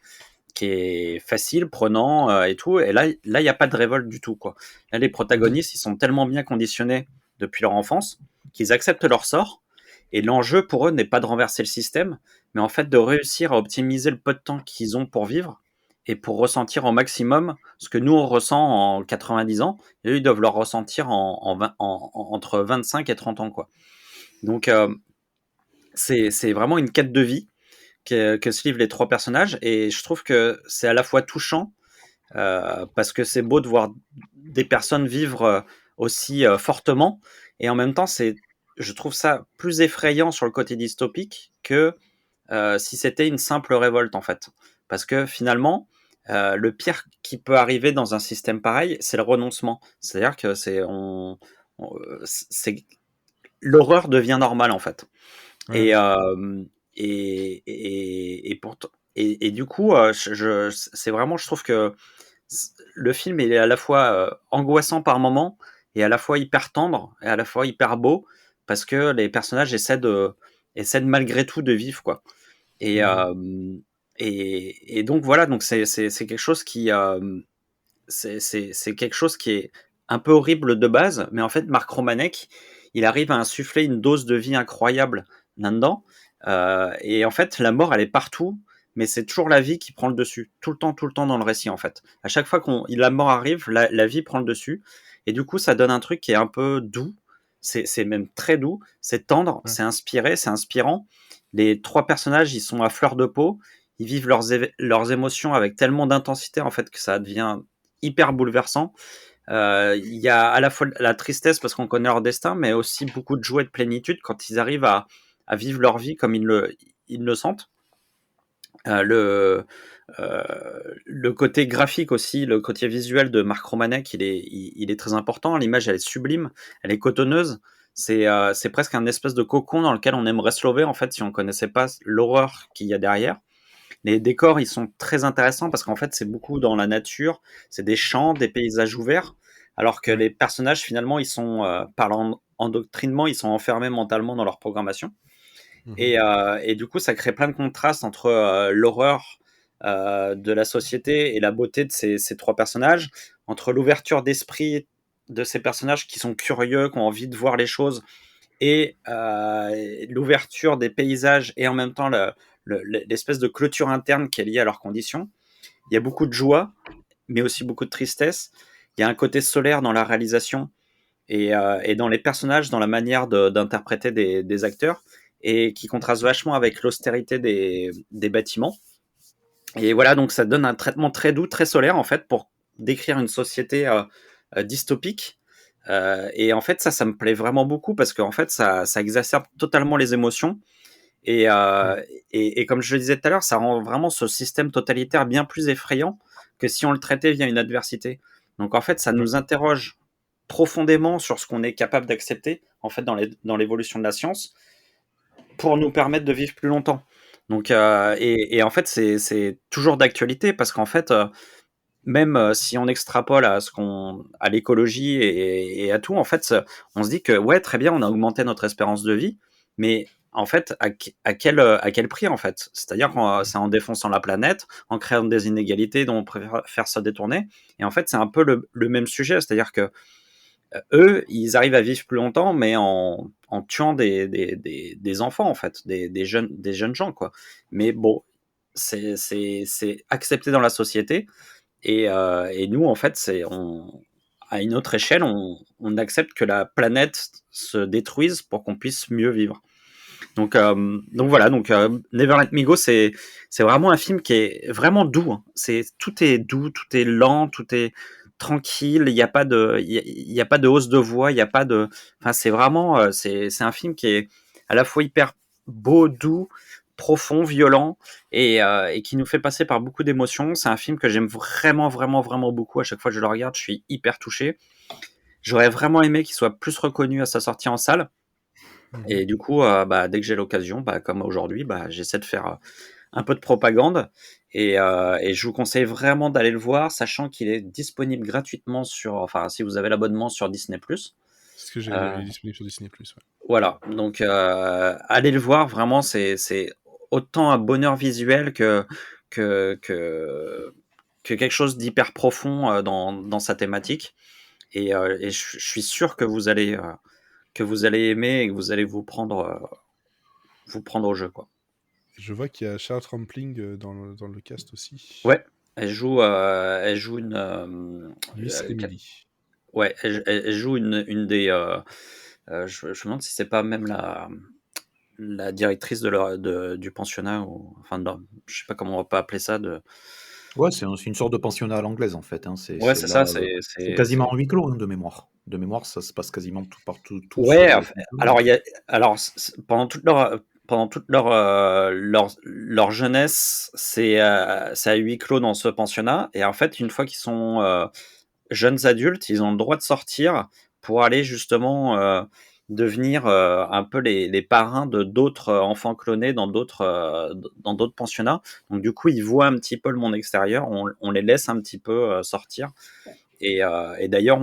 est facile, prenant et tout. Et là, il n'y a pas de révolte du tout, quoi. Là, les Mhm. protagonistes, ils sont tellement bien conditionnés depuis leur enfance qu'ils acceptent leur sort. Et l'enjeu pour eux n'est pas de renverser le système, mais en fait de réussir à optimiser le peu de temps qu'ils ont pour vivre et pour ressentir au maximum ce que nous on ressent en 90 ans. Et eux, ils doivent le ressentir entre 25 et 30 ans, quoi. Donc, c'est vraiment une quête de vie que se livrent les trois personnages. Et je trouve que c'est à la fois touchant, parce que c'est beau de voir des personnes vivre aussi fortement. Et en même temps, je trouve ça plus effrayant sur le côté dystopique que si c'était une simple révolte, en fait. Parce que finalement, le pire qui peut arriver dans un système pareil, c'est le renoncement. C'est-à-dire que c'est l'horreur devient normale, en fait. Ouais, Et, ouais. et du coup, c'est vraiment, je trouve que le film il est à la fois angoissant par moment et à la fois hyper tendre et à la fois hyper beau parce que les personnages essaient de malgré tout de vivre, quoi. Et, Mhm. et donc voilà, donc c'est quelque chose c'est quelque chose qui est un peu horrible de base, mais en fait, Marc Romanek, il arrive à insuffler une dose de vie incroyable là-dedans. Et en fait, la mort, elle est partout, mais c'est toujours la vie qui prend le dessus, tout le temps dans le récit, en fait. À chaque fois la mort arrive, la vie prend le dessus. Et du coup, ça donne un truc qui est un peu doux. C'est même très doux, c'est tendre, Ouais. c'est inspiré, c'est inspirant. Les trois personnages, ils sont à fleur de peau. Ils vivent leurs émotions avec tellement d'intensité, en fait, que ça devient hyper bouleversant. Il y a à la fois la tristesse parce qu'on connaît leur destin, mais aussi beaucoup de joie et de plénitude quand ils arrivent à vivre leur vie comme ils le sentent. Euh, le, le côté graphique aussi, le côté visuel de Marc Romanek, il est très important. L'image, elle est sublime, elle est cotonneuse. C'est presque un espèce de cocon dans lequel on aimerait se lever, en fait, si on connaissait pas l'horreur qu'il y a derrière. Les décors, ils sont très intéressants parce qu'en fait, c'est beaucoup dans la nature, c'est des champs, des paysages ouverts, alors que Ouais. les personnages, finalement, ils sont, par endoctrinement, ils sont enfermés mentalement dans leur programmation. Mhm. Et du coup, ça crée plein de contrastes entre l'horreur de la société et la beauté de ces trois personnages, entre l'ouverture d'esprit de ces personnages qui sont curieux, qui ont envie de voir les choses, et l'ouverture des paysages et en même temps l'espèce de clôture interne qui est liée à leurs conditions. Il y a beaucoup de joie, mais aussi beaucoup de tristesse. Il y a un côté solaire dans la réalisation et dans les personnages, dans la manière d'interpréter des acteurs, et qui contraste vachement avec l'austérité des bâtiments. Et voilà, donc ça donne un traitement très doux, très solaire, en fait, pour décrire une société dystopique. Et en fait, ça me plaît vraiment beaucoup parce qu'en fait, ça exacerbe totalement les émotions. Et, Ouais. et comme je le disais tout à l'heure, ça rend vraiment ce système totalitaire bien plus effrayant que si on le traitait via une adversité. Donc en fait, ça Ouais. nous interroge profondément sur ce qu'on est capable d'accepter en fait dans l'évolution de la science pour nous permettre de vivre plus longtemps. Donc et en fait c'est toujours d'actualité parce qu'en fait même si on extrapole à l'écologie et à tout, en fait, on se dit que ouais, très bien, on a augmenté notre espérance de vie, mais en fait, à quel prix en fait? C'est-à-dire que c'est en défonçant la planète, en créant des inégalités dont on préfère faire se détourner. Et en fait, c'est un peu le même sujet, c'est-à-dire que eux, ils arrivent à vivre plus longtemps, mais en tuant des enfants, en fait, des jeunes gens, quoi. Mais bon, c'est accepté dans la société. Et nous, en fait, à une autre échelle, on accepte que la planète se détruise pour qu'on puisse mieux vivre. Donc voilà, Never Let Me Go, c'est vraiment un film qui est vraiment doux. Hein. Tout est doux, tout est lent, tout est tranquille. Il n'y a pas de hausse de voix, il y a pas de. Enfin, c'est vraiment, c'est un film qui est à la fois hyper beau, doux, profond, violent et qui nous fait passer par beaucoup d'émotions. C'est un film que j'aime vraiment, vraiment, vraiment beaucoup. À chaque fois que je le regarde, je suis hyper touché. J'aurais vraiment aimé qu'il soit plus reconnu à sa sortie en salle. Et du coup, dès que j'ai l'occasion, comme aujourd'hui, j'essaie de faire un peu de propagande. Et je vous conseille vraiment d'aller le voir, sachant qu'il est disponible gratuitement si vous avez l'abonnement sur Disney+. C'est ce que j'ai vu, il est disponible sur Disney+. Ouais. Voilà, donc allez le voir, vraiment, c'est autant un bonheur visuel que quelque chose d'hyper profond dans sa thématique. Et je suis sûr que vous allez aimer et que vous allez vous prendre au jeu, quoi. Je vois qu'il y a Charlotte Rampling dans le cast aussi. Ouais, elle joue une Miss Emily. Ouais, elle joue une des je me demande si c'est pas même la directrice du pensionnat, ou enfin je sais pas comment on peut appeler ça, Ouais, c'est une sorte de pensionnat à l'anglaise en fait. Hein. C'est ça, c'est quasiment en huis clos, hein, de mémoire. De mémoire, ça se passe quasiment tout partout. Ouais, alors pendant toute leur jeunesse, c'est à huis clos dans ce pensionnat. Et en fait, une fois qu'ils sont jeunes adultes, ils ont le droit de sortir pour aller justement devenir un peu les parrains de d'autres enfants clonés dans d'autres pensionnats. Donc du coup, ils voient un petit peu le monde extérieur, on les laisse un petit peu sortir. Et d'ailleurs,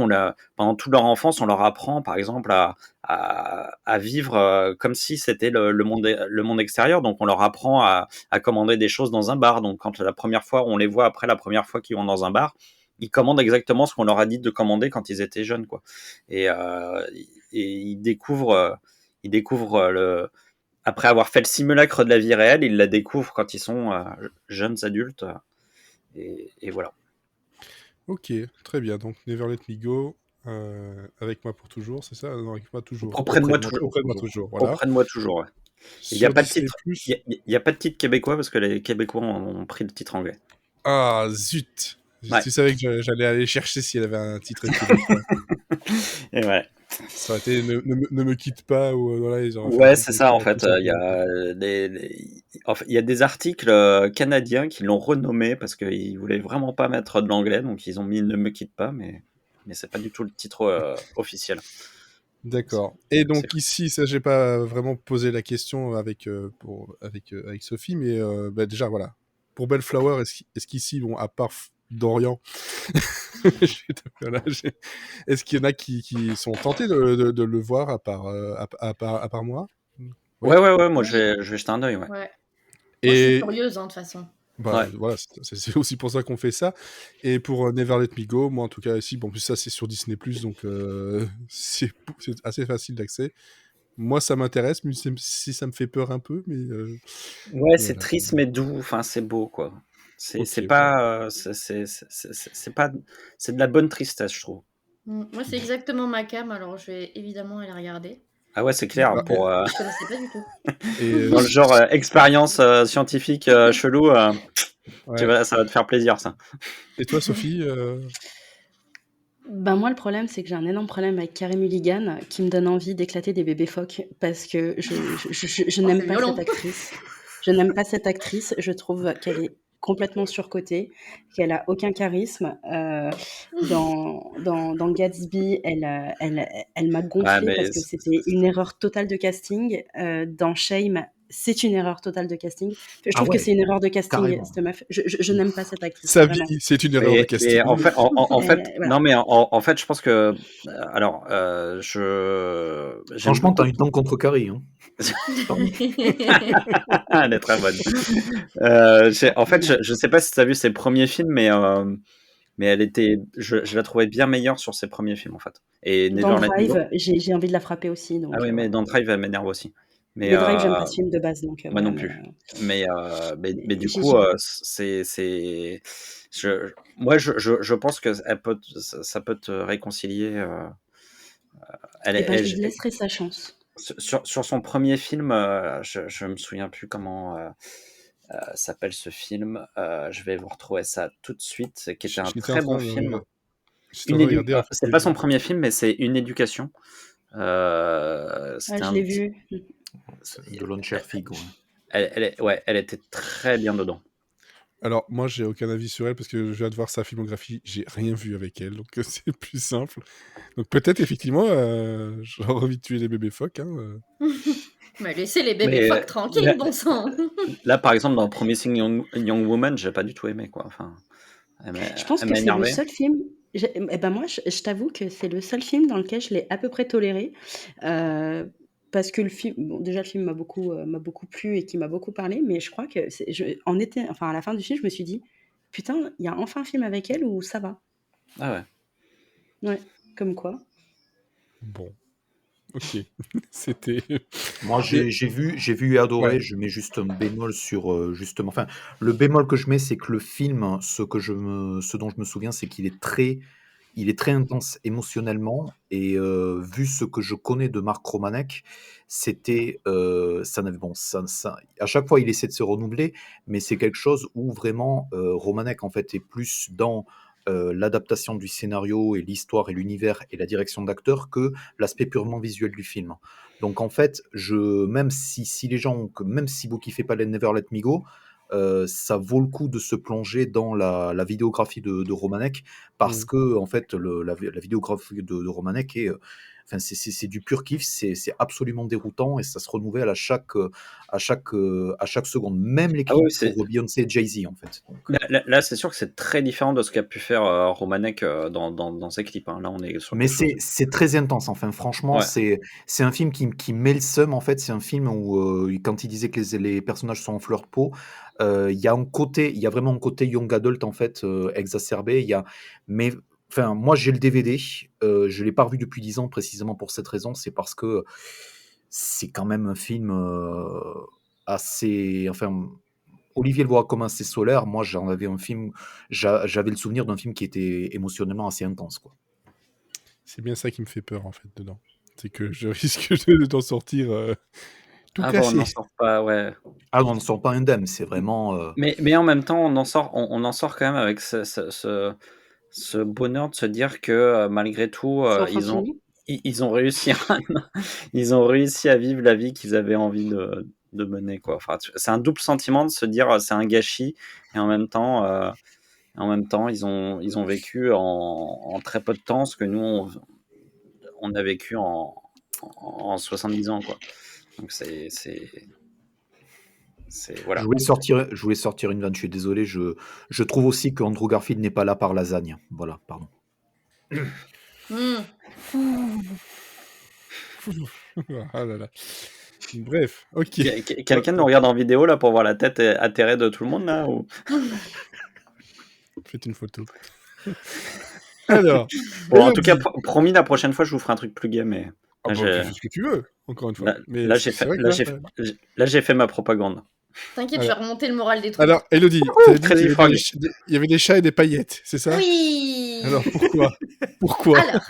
pendant toute leur enfance, on leur apprend, par exemple, à vivre comme si c'était le monde extérieur. Donc, on leur apprend à commander des choses dans un bar. Donc, quand la première fois, on les voit après la première fois qu'ils vont dans un bar, ils commandent exactement ce qu'on leur a dit de commander quand ils étaient jeunes, quoi. Et ils découvrent après avoir fait le simulacre de la vie réelle, ils la découvrent quand ils sont jeunes adultes. Et voilà. Ok, très bien. Donc Never Let Me Go, avec moi pour toujours, c'est ça? Non, avec moi toujours. Auprès de moi toujours. Voilà. Auprès de moi toujours, ouais. Il n'y a pas de titre. Il y a pas de titre québécois parce que les Québécois ont pris le titre anglais. Ah zut! Ouais. Tu savais que j'allais aller chercher s'il y avait un titre québécois. Et ouais. Ça aurait été ne me quitte pas ou voilà. Ouais, c'est ça en fait. Il y a des articles canadiens qui l'ont renommé parce qu'ils voulaient vraiment pas mettre de l'anglais, donc ils ont mis Ne me quitte pas, mais c'est pas du tout le titre officiel. D'accord. Et donc ici, ça, j'ai pas vraiment posé la question avec Sophie, mais déjà voilà. Pour Bellflower, est-ce qu'ici, bon, à part Dorian, est-ce qu'il y en a qui sont tentés de le voir à part moi? Ouais, moi je vais jeter un œil. Ouais. Moi, je suis curieuse, de toute façon. Voilà, c'est aussi pour ça qu'on fait ça. Et pour Never Let Me Go, moi en tout cas ici, bon, en plus ça c'est sur Disney+, donc c'est assez facile d'accès. Moi ça m'intéresse, mais si ça me fait peur un peu, mais ouais, c'est triste mais doux, enfin c'est beau quoi. C'est pas c'est de la bonne tristesse, je trouve. Moi c'est exactement ma cam, alors je vais évidemment aller regarder. Ah ouais, c'est clair. Je connaissais pas du tout. Et dans le genre expérience scientifique chelou, ouais. Ça va te faire plaisir, ça. Et toi, Sophie moi, le problème, c'est que j'ai un énorme problème avec Carey Mulligan qui me donne envie d'éclater des bébés phoques parce que je n'aime pas cette actrice. Je n'aime pas cette actrice. Je trouve qu'elle est complètement surcotée, qu'elle a aucun charisme. Dans Gatsby, elle m'a gonflé parce que c'était une erreur totale de casting. Dans Shame, c'est une erreur totale de casting. Je trouve que c'est une erreur de casting, cette meuf. Je n'aime pas cette actrice. Sa vie, c'est une erreur de casting. Et en fait, voilà. Non, mais en fait, je pense que, alors, franchement, t'as une dent contre Carrie. Hein. Elle est très bonne. En fait, je sais pas si tu as vu ses premiers films, mais mais je la trouvais bien meilleure sur ses premiers films en fait. Et Dans Never Let Me Go. Drive, j'ai envie de la frapper aussi, Ah donc oui, mais voilà. dans Drive, elle m'énerve aussi. Mais Mais Drive, j'aime pas ce film de base, donc moi voilà. non Mais, plus. Mais du j'ai- coup, j'ai- moi, je pense que ça peut te réconcilier. Elle, eh est- ben, je elle- lui laisserai sa chance. sur son premier film, je me souviens plus comment s'appelle ce film. Je vais vous retrouver ça tout de suite, qui était un J'étais en très bon train film. de, j'étais en train de regarder en fait. C'est pas son premier film, mais c'est Une éducation. Ah, C'était je un l'ai petit. vu. De Lone Scherfig, ouais. Elle était très bien dedans. Alors, moi, j'ai aucun avis sur elle parce que je viens de voir sa filmographie, j'ai rien vu avec elle, donc c'est plus simple. Donc peut-être, effectivement, j'aurais envie de tuer les bébés phoques. Hein. Mais laissez les bébés Mais phoques tranquilles, bon sang. là, par exemple, dans Promising Young Woman, j'ai pas du tout aimé, quoi. Enfin, Je pense elle que m'a c'est le énervé. seul film. Eh ben moi, je t'avoue que c'est le seul film dans lequel je l'ai à peu près toléré. Parce que le film, bon, déjà le film m'a beaucoup plu et qui m'a beaucoup parlé, mais je crois que enfin à la fin du film, je me suis dit, putain, il y a enfin un film avec elle où ça va. Ah ouais. Ouais, comme quoi. Bon, ok. C'était. Moi, Mais- j'ai vu et adoré. Ouais. Je mets juste un bémol sur justement. Enfin, le bémol que je mets, c'est que le film, ce dont je me souviens, c'est qu'il est très intense émotionnellement. Et vu ce que je connais de Marc Romanek, c'était ça n'avait bon, ça. À chaque fois, il essaie de se renouveler, mais c'est quelque chose où vraiment Romanek en fait est plus dans l'adaptation du scénario et l'histoire et l'univers et la direction d'acteur que l'aspect purement visuel du film. Donc en fait, même si les gens, même si vous kiffez pas les Never Let Me Go, ça vaut le coup de se plonger dans la vidéographie de Romanek parce Mm. que en fait la vidéographie de Romanek est enfin c'est du pur kiff, c'est absolument déroutant et ça se renouvelle à chaque seconde, même les Ah oui, clips pour Beyoncé et Jay-Z en fait. Donc, là, c'est sûr que c'est très différent de ce qu'a pu faire Romanek dans ses clips. Hein. Là, on est sur mais quelque chose. c'est très intense, enfin franchement, Ouais. c'est un film qui met le seum en fait, c'est un film où quand il disait que les personnages sont en fleur de peau, il y a vraiment un côté young adult en fait exacerbé, mais enfin moi j'ai le DVD, je l'ai pas revu depuis 10 ans précisément pour cette raison, c'est parce que c'est quand même un film assez, enfin Olivier le voit comme assez solaire, moi j'avais le souvenir d'un film qui était émotionnellement assez intense quoi. C'est bien ça qui me fait peur, en fait, dedans. C'est que je risque d'en sortir tout Ah bon, on cassé. n'en sort pas, ouais. Ah non, on ne sort pas indemne, c'est vraiment. Mais en même temps, on en sort quand même avec ce bonheur de se dire que malgré tout, C'est enfin fini. ils ont réussi ils ont réussi à vivre la vie qu'ils avaient envie de mener, quoi. Enfin, c'est un double sentiment de se dire c'est un gâchis et en même temps ils ont vécu en très peu de temps ce que nous on a vécu en 70 ans, quoi. Donc voilà. Je voulais sortir une vanne, je suis désolé. Je trouve aussi qu'Andrew Garfield n'est pas là par lasagne. Voilà, pardon. Ah là là. Bref, ok. Quelqu'un nous regarde en vidéo là pour voir la tête atterrée de tout le monde là ou... Faites une photo. Alors. Bon, en tout cas, promis, la prochaine fois, je vous ferai un truc plus gay, mais Ah là, bah, tu fais ce que tu veux, encore une fois. Mais là, j'ai c'est fait, vrai que là, j'ai fait ma propagande. T'inquiète, je Alors- vais remonter le moral des trucs. Alors, Elodie, t'avais dit Crazy qu'il y Frog. avait il y avait des chats et des paillettes, c'est ça? Oui. Alors, pourquoi? Alors,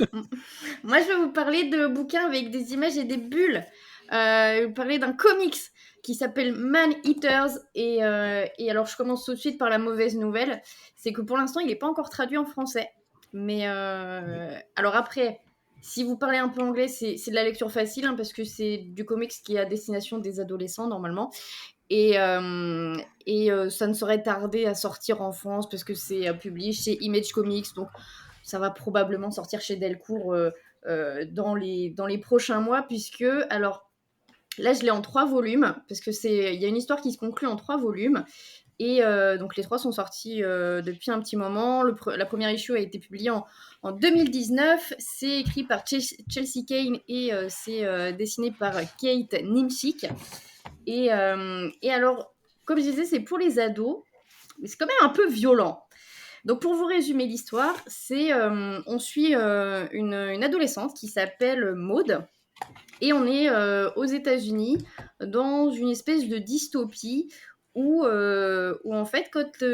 moi je vais vous parler de bouquins avec des images et des bulles. Je vais vous parler d'un comics qui s'appelle Man Eaters. Et alors, je commence tout de suite par la mauvaise nouvelle. C'est que pour l'instant, il n'est pas encore traduit en français. Mais alors après, si vous parlez un peu anglais, c'est de la lecture facile, hein, parce que c'est du comics qui est à destination des adolescents normalement. Et ça ne saurait tarder à sortir en France parce que c'est publié chez Image Comics. Donc, ça va probablement sortir chez Delcourt dans les prochains mois, puisque, alors, là, je l'ai en 3 volumes, parce que il y a une histoire qui se conclut en 3 volumes, et donc les 3 sont sortis depuis un petit moment. La première issue a été publiée en 2019, c'est écrit par Chelsea Kane, et c'est dessiné par Kate Nimchik, et alors, comme je disais, c'est pour les ados, mais c'est quand même un peu violent. Donc pour vous résumer l'histoire, on suit une adolescente qui s'appelle Maud. Et on est aux États-Unis dans une espèce de dystopie où en fait, quand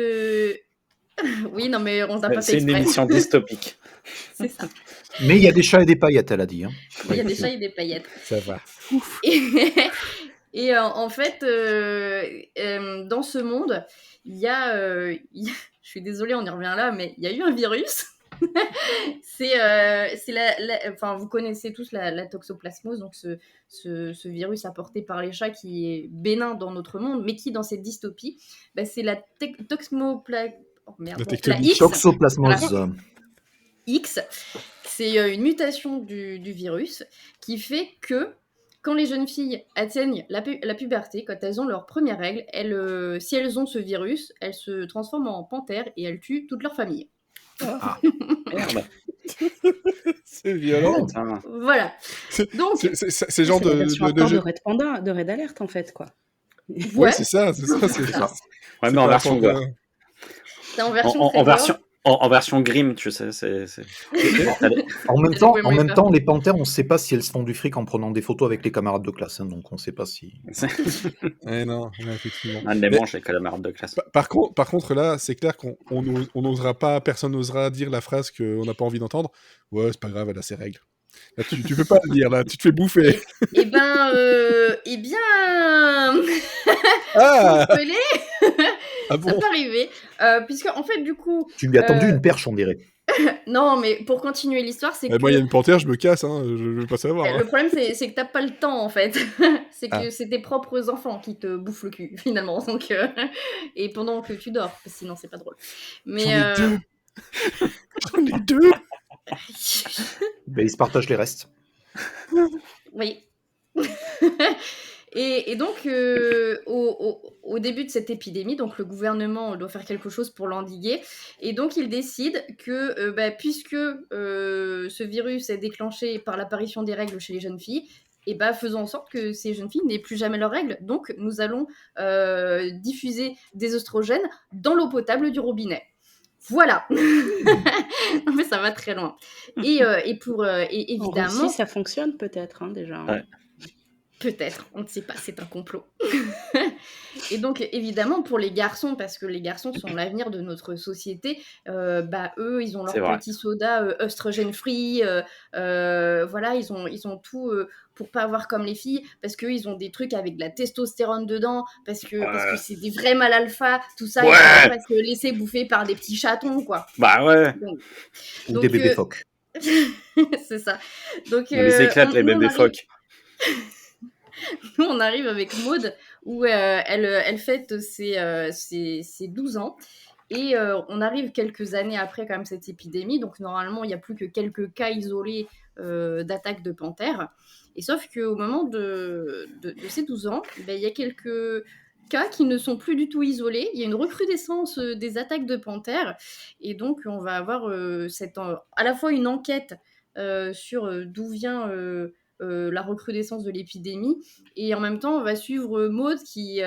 oui, non, mais on n'a pas fait C'est une exprès. émission dystopique. C'est ça. Mais il y a des chats et des paillettes, elle a dit. Hein. Il y a des chats et des paillettes. Ça va. Et en fait, dans ce monde, il y a... je suis désolée, on y revient là, mais il y a eu un virus. Enfin, vous connaissez tous la toxoplasmose, donc ce virus apporté par les chats qui est bénin dans notre monde, mais qui, dans cette dystopie, c'est la La tectonique. X. Toxoplasmose. Voilà. X, c'est une mutation du virus qui fait que quand les jeunes filles atteignent la puberté, quand elles ont leurs premières règles, si elles ont ce virus, elles se transforment en panthères et elles tuent toute leur famille. Merde. C'est violent. Putain. Voilà. Donc, C'est genre C'est la de version jeu. hardcore de Red Panda, de Red Alert en fait quoi. Ouais, c'est ça. C'est Ouais, c'est mais en pas version pour- gore. c'est en version En très gore. version. En version Grimm, tu sais, En même Vous temps, pouvez me le faire. les panthères, on ne sait pas si elles se font du fric en prenant des photos avec les camarades de classe. Hein, donc on ne sait pas si. Non, effectivement. Un des Mais- manches avec les camarades de classe. Par contre, là, c'est clair qu'on n'osera pas, personne n'osera dire la phrase qu'on n'a pas envie d'entendre. Ouais, c'est pas grave, elle a ses règles. Là, tu peux pas le dire, là, tu te fais bouffer. Eh bien, Ah, pelé, ah ça bon. peut arriver, puisque en fait, du coup, Tu lui as tendu une perche, on dirait. non, mais pour continuer l'histoire, c'est que Moi, il y a une panthère, je me casse, hein, je veux pas savoir. le hein. problème, c'est que t'as pas le temps, en fait. C'est que Ah. c'est tes propres enfants qui te bouffent le cul, finalement. Donc, et pendant que tu dors, parce que sinon, c'est pas drôle. Mais J'en ai deux. J'en ai deux. Ben, ils se partagent les restes. Oui. Et donc, au début de cette épidémie, donc le gouvernement doit faire quelque chose pour l'endiguer. Et donc, il décide que, puisque ce virus est déclenché par l'apparition des règles chez les jeunes filles, et faisons en sorte que ces jeunes filles n'aient plus jamais leurs règles. Donc, nous allons diffuser des oestrogènes dans l'eau potable du robinet. Voilà. Non, mais ça va très loin. Et En évidemment... Russie, ça fonctionne peut-être hein, déjà. Ouais. Peut-être, on ne sait pas, c'est un complot. Et donc, évidemment, pour les garçons, parce que les garçons sont l'avenir de notre société, eux, ils ont C'est leur vrai. petit soda oestrogène free, voilà, ils ont tout pour pas avoir comme les filles, parce qu'eux, ils ont des trucs avec de la testostérone dedans, parce que c'est des vrais mâles alpha, tout ça, Ouais. ils vont pas se laisser bouffer par des petits chatons, quoi. Bah ouais. Ou Donc, des bébés phoques. c'est ça. Donc, On les éclate, les nous, on bébés arrive- phoques. Nous, on arrive avec Maud, où elle fête ses 12 ans. Et on arrive quelques années après quand même cette épidémie. Donc normalement, il n'y a plus que quelques cas isolés d'attaque de panthères. Et sauf qu'au moment de ces 12 ans, il y a quelques cas qui ne sont plus du tout isolés. Il y a une recrudescence des attaques de panthères. Et donc, on va avoir à la fois une enquête sur d'où vient... la recrudescence de l'épidémie, et en même temps on va suivre Maud qui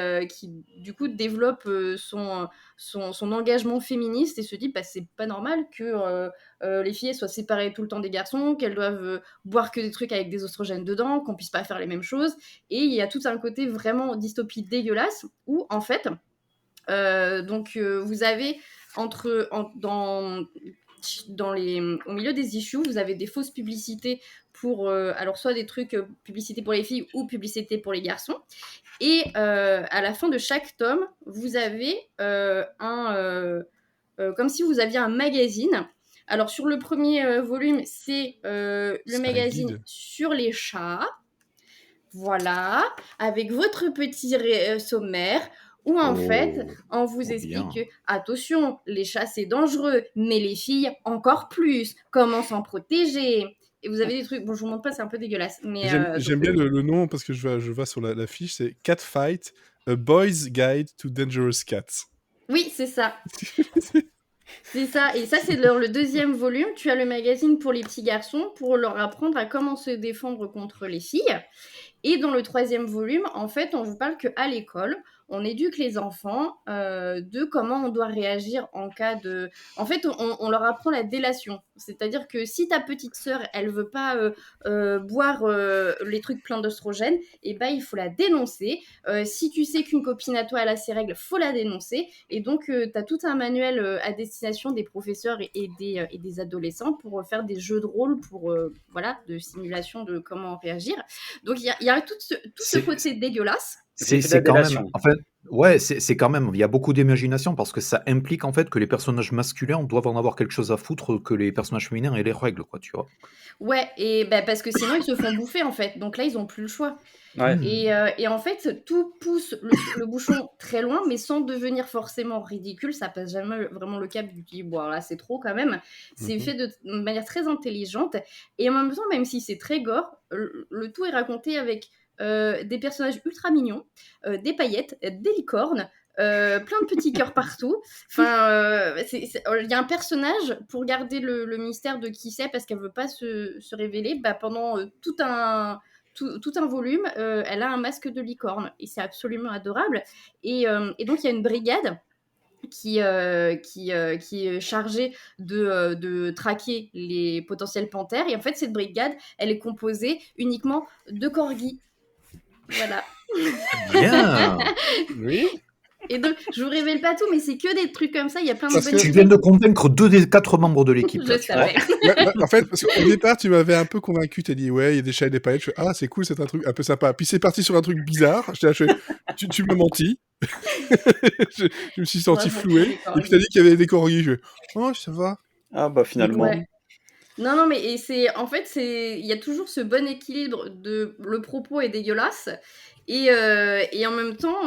du coup développe son engagement féministe et se dit c'est pas normal que les filles soient séparées tout le temps des garçons, qu'elles doivent boire que des trucs avec des oestrogènes dedans, qu'on puisse pas faire les mêmes choses. Et il y a tout un côté vraiment dystopie dégueulasse où en fait vous avez au milieu des issues, vous avez des fausses publicités pour, alors soit des trucs, publicité pour les filles ou publicité pour les garçons. Et à la fin de chaque tome, vous avez comme si vous aviez un magazine. Alors sur le premier volume, c'est le C'est un magazine guide. sur les chats. Voilà, avec votre petit sommaire. Où en fait, on vous explique que, attention, les chats c'est dangereux, mais les filles encore plus. Comment s'en protéger? Et vous avez des trucs, bon je vous montre pas, c'est un peu dégueulasse. Mais J'aime bien le nom parce que je vois sur la fiche, c'est Cat Fight, A Boy's Guide to Dangerous Cats. oui, c'est ça. C'est ça, et ça c'est le deuxième volume. Tu as le magazine pour les petits garçons pour leur apprendre à comment se défendre contre les filles. Et dans le troisième volume, en fait, on vous parle qu'à l'école, on éduque les enfants de comment on doit réagir en cas de... En fait, on leur apprend la délation. C'est-à-dire que si ta petite sœur, elle veut pas boire les trucs pleins d'oestrogène, et ben, il faut la dénoncer. Si tu sais qu'une copine à toi, elle a ses règles, faut la dénoncer. Et donc, tu as tout un manuel à destination des professeurs et des adolescents pour faire des jeux de rôle pour, voilà, de simulation de comment réagir. Donc, il y a tout ce C'est côté dégueulasse. C'est c'est de la quand même, délation. en fait, ouais, c'est quand même, il y a beaucoup d'imagination parce que ça implique en fait que les personnages masculins doivent en avoir quelque chose à foutre que les personnages féminins aient les règles, quoi, tu vois. Ouais, et bah, parce que sinon, ils se font bouffer, en fait. Donc là, ils ont plus le choix. Ouais. Et en fait, tout pousse le bouchon très loin, mais sans devenir forcément ridicule. Ça passe jamais vraiment le cap du dit, bon, là, c'est trop quand même. C'est fait de manière très intelligente. Et en même temps, même si c'est très gore, le tout est raconté avec des personnages ultra mignons, des paillettes, des licornes. Plein de petits cœurs partout. Enfin, il y a un personnage, pour garder le mystère de qui c'est, parce qu'elle veut pas se révéler, bah, pendant tout un volume, elle a un masque de licorne. Et c'est absolument adorable. Et donc, il y a une brigade qui est chargée de traquer les potentiels panthères. Et en fait, cette brigade, elle est composée uniquement de corgis. Voilà. Bien. Oui. Et donc, je vous révèle pas tout, mais c'est que des trucs comme ça. Il y a plein de Parce bonnes que- Tu idées. viens de convaincre 2 des 4 membres de l'équipe, Je là, tu vois. savais. En fait, parce qu'au départ, tu m'avais un peu convaincu. T'as dit, ouais, il y a des chats et des paillettes. Je fais, ah, c'est cool, c'est un truc un peu sympa. Puis c'est parti sur un truc bizarre. Tu me mentis. je me suis senti Ouais, je m'en floué. fous des Et corgis. puis t'as dit qu'il y avait des corgis. Je fais, oh, ça va. Ah bah finalement. Ouais. Non, mais et en fait, il y a toujours ce bon équilibre de le propos est dégueulasse et en même temps,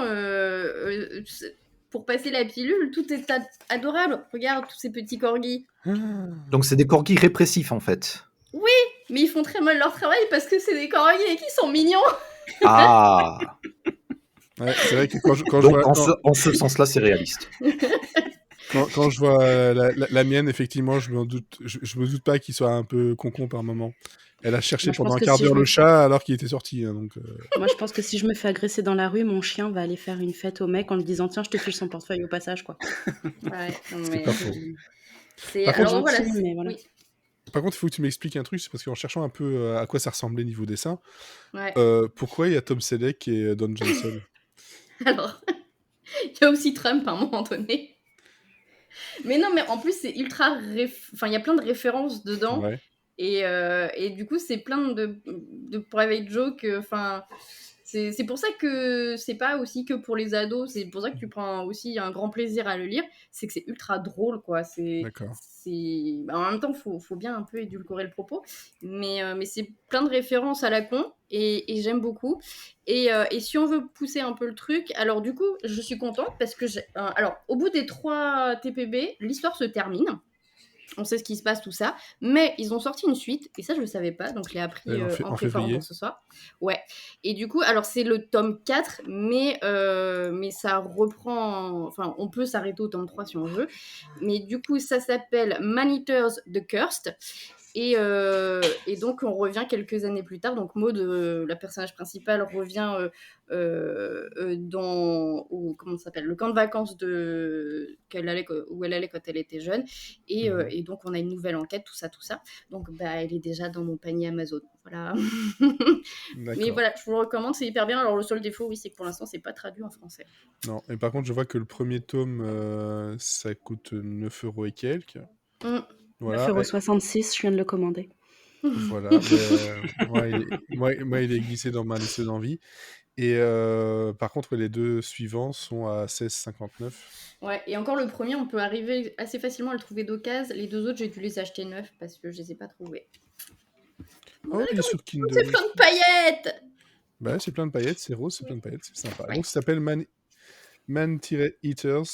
pour passer la pilule, tout est adorable. Regarde tous ces petits corgis. Donc c'est des corgis répressifs, en fait. Mais ils font très mal leur travail parce que c'est des corgis et qui sont mignons. Ah. Ouais, c'est vrai que quand je Donc vois, en ce sens-là, c'est réaliste. quand je vois la mienne, effectivement, je me doute pas qu'il soit un peu con par moment. Elle a cherché Moi, je pendant pense un que quart si d'heure je le me- chat alors qu'il était sorti. Hein, donc, Moi, je pense que si je me fais agresser dans la rue, mon chien va aller faire une fête au mec en lui disant tiens, je te file son portefeuille au passage, quoi. Ouais, non, c'est mais pas faux. c'est Par contre, alors voilà. gentil, mais voilà. Oui, Par contre, il faut que tu m'expliques un truc, c'est parce qu'en cherchant un peu à quoi ça ressemblait niveau dessin, ouais. pourquoi il y a Tom Selleck et Don Johnson? Alors, il y a aussi Trump à un moment donné. Mais non, mais en plus, c'est ultra... Enfin, il y a plein de références dedans. Ouais. Et du coup, c'est plein de private jokes. Enfin, c'est pour ça que c'est pas aussi que pour les ados. C'est pour ça que tu prends aussi un grand plaisir à le lire. C'est que c'est ultra drôle, quoi. D'accord. En même temps, faut bien un peu édulcorer le propos. Mais c'est plein de références à la con. Et j'aime beaucoup. Et si on veut pousser un peu le truc, alors du coup, je suis contente parce que alors, au bout des 3 TPB, l'histoire se termine. On sait ce qui se passe, tout ça. Mais ils ont sorti une suite, et ça, je le savais pas, donc je l'ai appris En en préparant février. pour ce soir. Ouais. Et du coup, alors c'est le tome 4, mais ça reprend... Enfin, on peut s'arrêter au tome 3 si on veut. Mais du coup, ça s'appelle Man-Eaters the Cursed. Et donc, on revient quelques années plus tard. Donc, Maud, la personnage principale, revient dans comment ça s'appelle, le camp de vacances où elle allait quand elle était jeune. Et donc, on a une nouvelle enquête, tout ça. Donc, bah, elle est déjà dans mon panier Amazon. Voilà. Mais D'accord. voilà, je vous le recommande, c'est hyper bien. Alors, le seul défaut, oui, c'est que pour l'instant, c'est pas traduit en français. Non. Et par contre, je vois que le premier tome, ça coûte 9 € et quelques. Voilà. 9,66 €, je viens de le commander. Voilà. Mais, moi, il est glissé dans ma liste d'envie. Et par contre, les 2 suivants sont à 16,59 €. Ouais, et encore le premier, on peut arriver assez facilement à le trouver d'occasion. Les 2 autres, j'ai dû les acheter neufs parce que je les ai pas trouvés. Oh, il est sur C'est Kindle. plein de paillettes. Bah ouais, c'est plein de paillettes, c'est rose, c'est plein de paillettes, c'est sympa. Donc ça s'appelle Man-Eaters.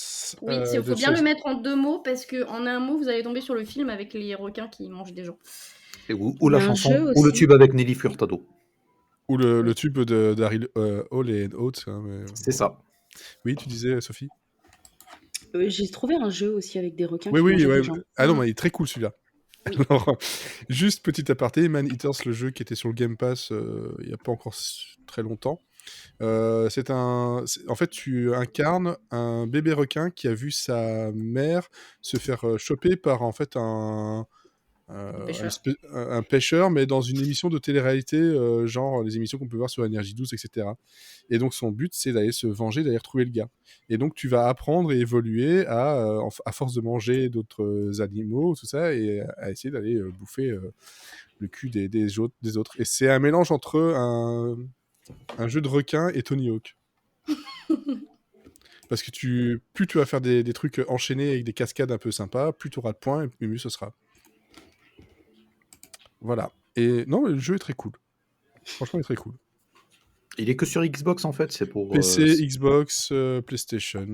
Oui, il faut bien le mettre en 2 mots parce qu'en un mot, vous allez tomber sur le film avec les requins qui mangent des gens. Ou la Il y a un chanson, jeu ou le aussi. tube avec Nelly Furtado. Ou le tube d'Harry Hall et Oates. Hein, mais... C'est ça. Oui, tu disais, Sophie? J'ai trouvé un jeu aussi avec des requins Oui, qui oui, mangeaient ouais. des gens. Ah non, mais il est très cool celui-là. Oui. Alors, juste petit aparté, Man-Eaters, le jeu qui était sur le Game Pass il n'y a pas encore très longtemps. En fait, tu incarnes un bébé requin qui a vu sa mère se faire choper par en fait Pêcheur. un pêcheur, mais dans une émission de télé-réalité, genre les émissions qu'on peut voir sur Énergie 12, etc. Et donc son but, c'est d'aller se venger, d'aller retrouver le gars. Et donc tu vas apprendre et évoluer à force de manger d'autres animaux, tout ça, et à essayer d'aller bouffer le cul des autres. Et c'est un mélange entre un jeu de requin et Tony Hawk. Parce que plus tu vas faire des trucs enchaînés avec des cascades un peu sympas, plus tu auras de points et mieux ce sera. Voilà. Et non, le jeu est très cool. Franchement, il est très cool. Il est que sur Xbox en fait, c'est pour. PC, Xbox, PlayStation,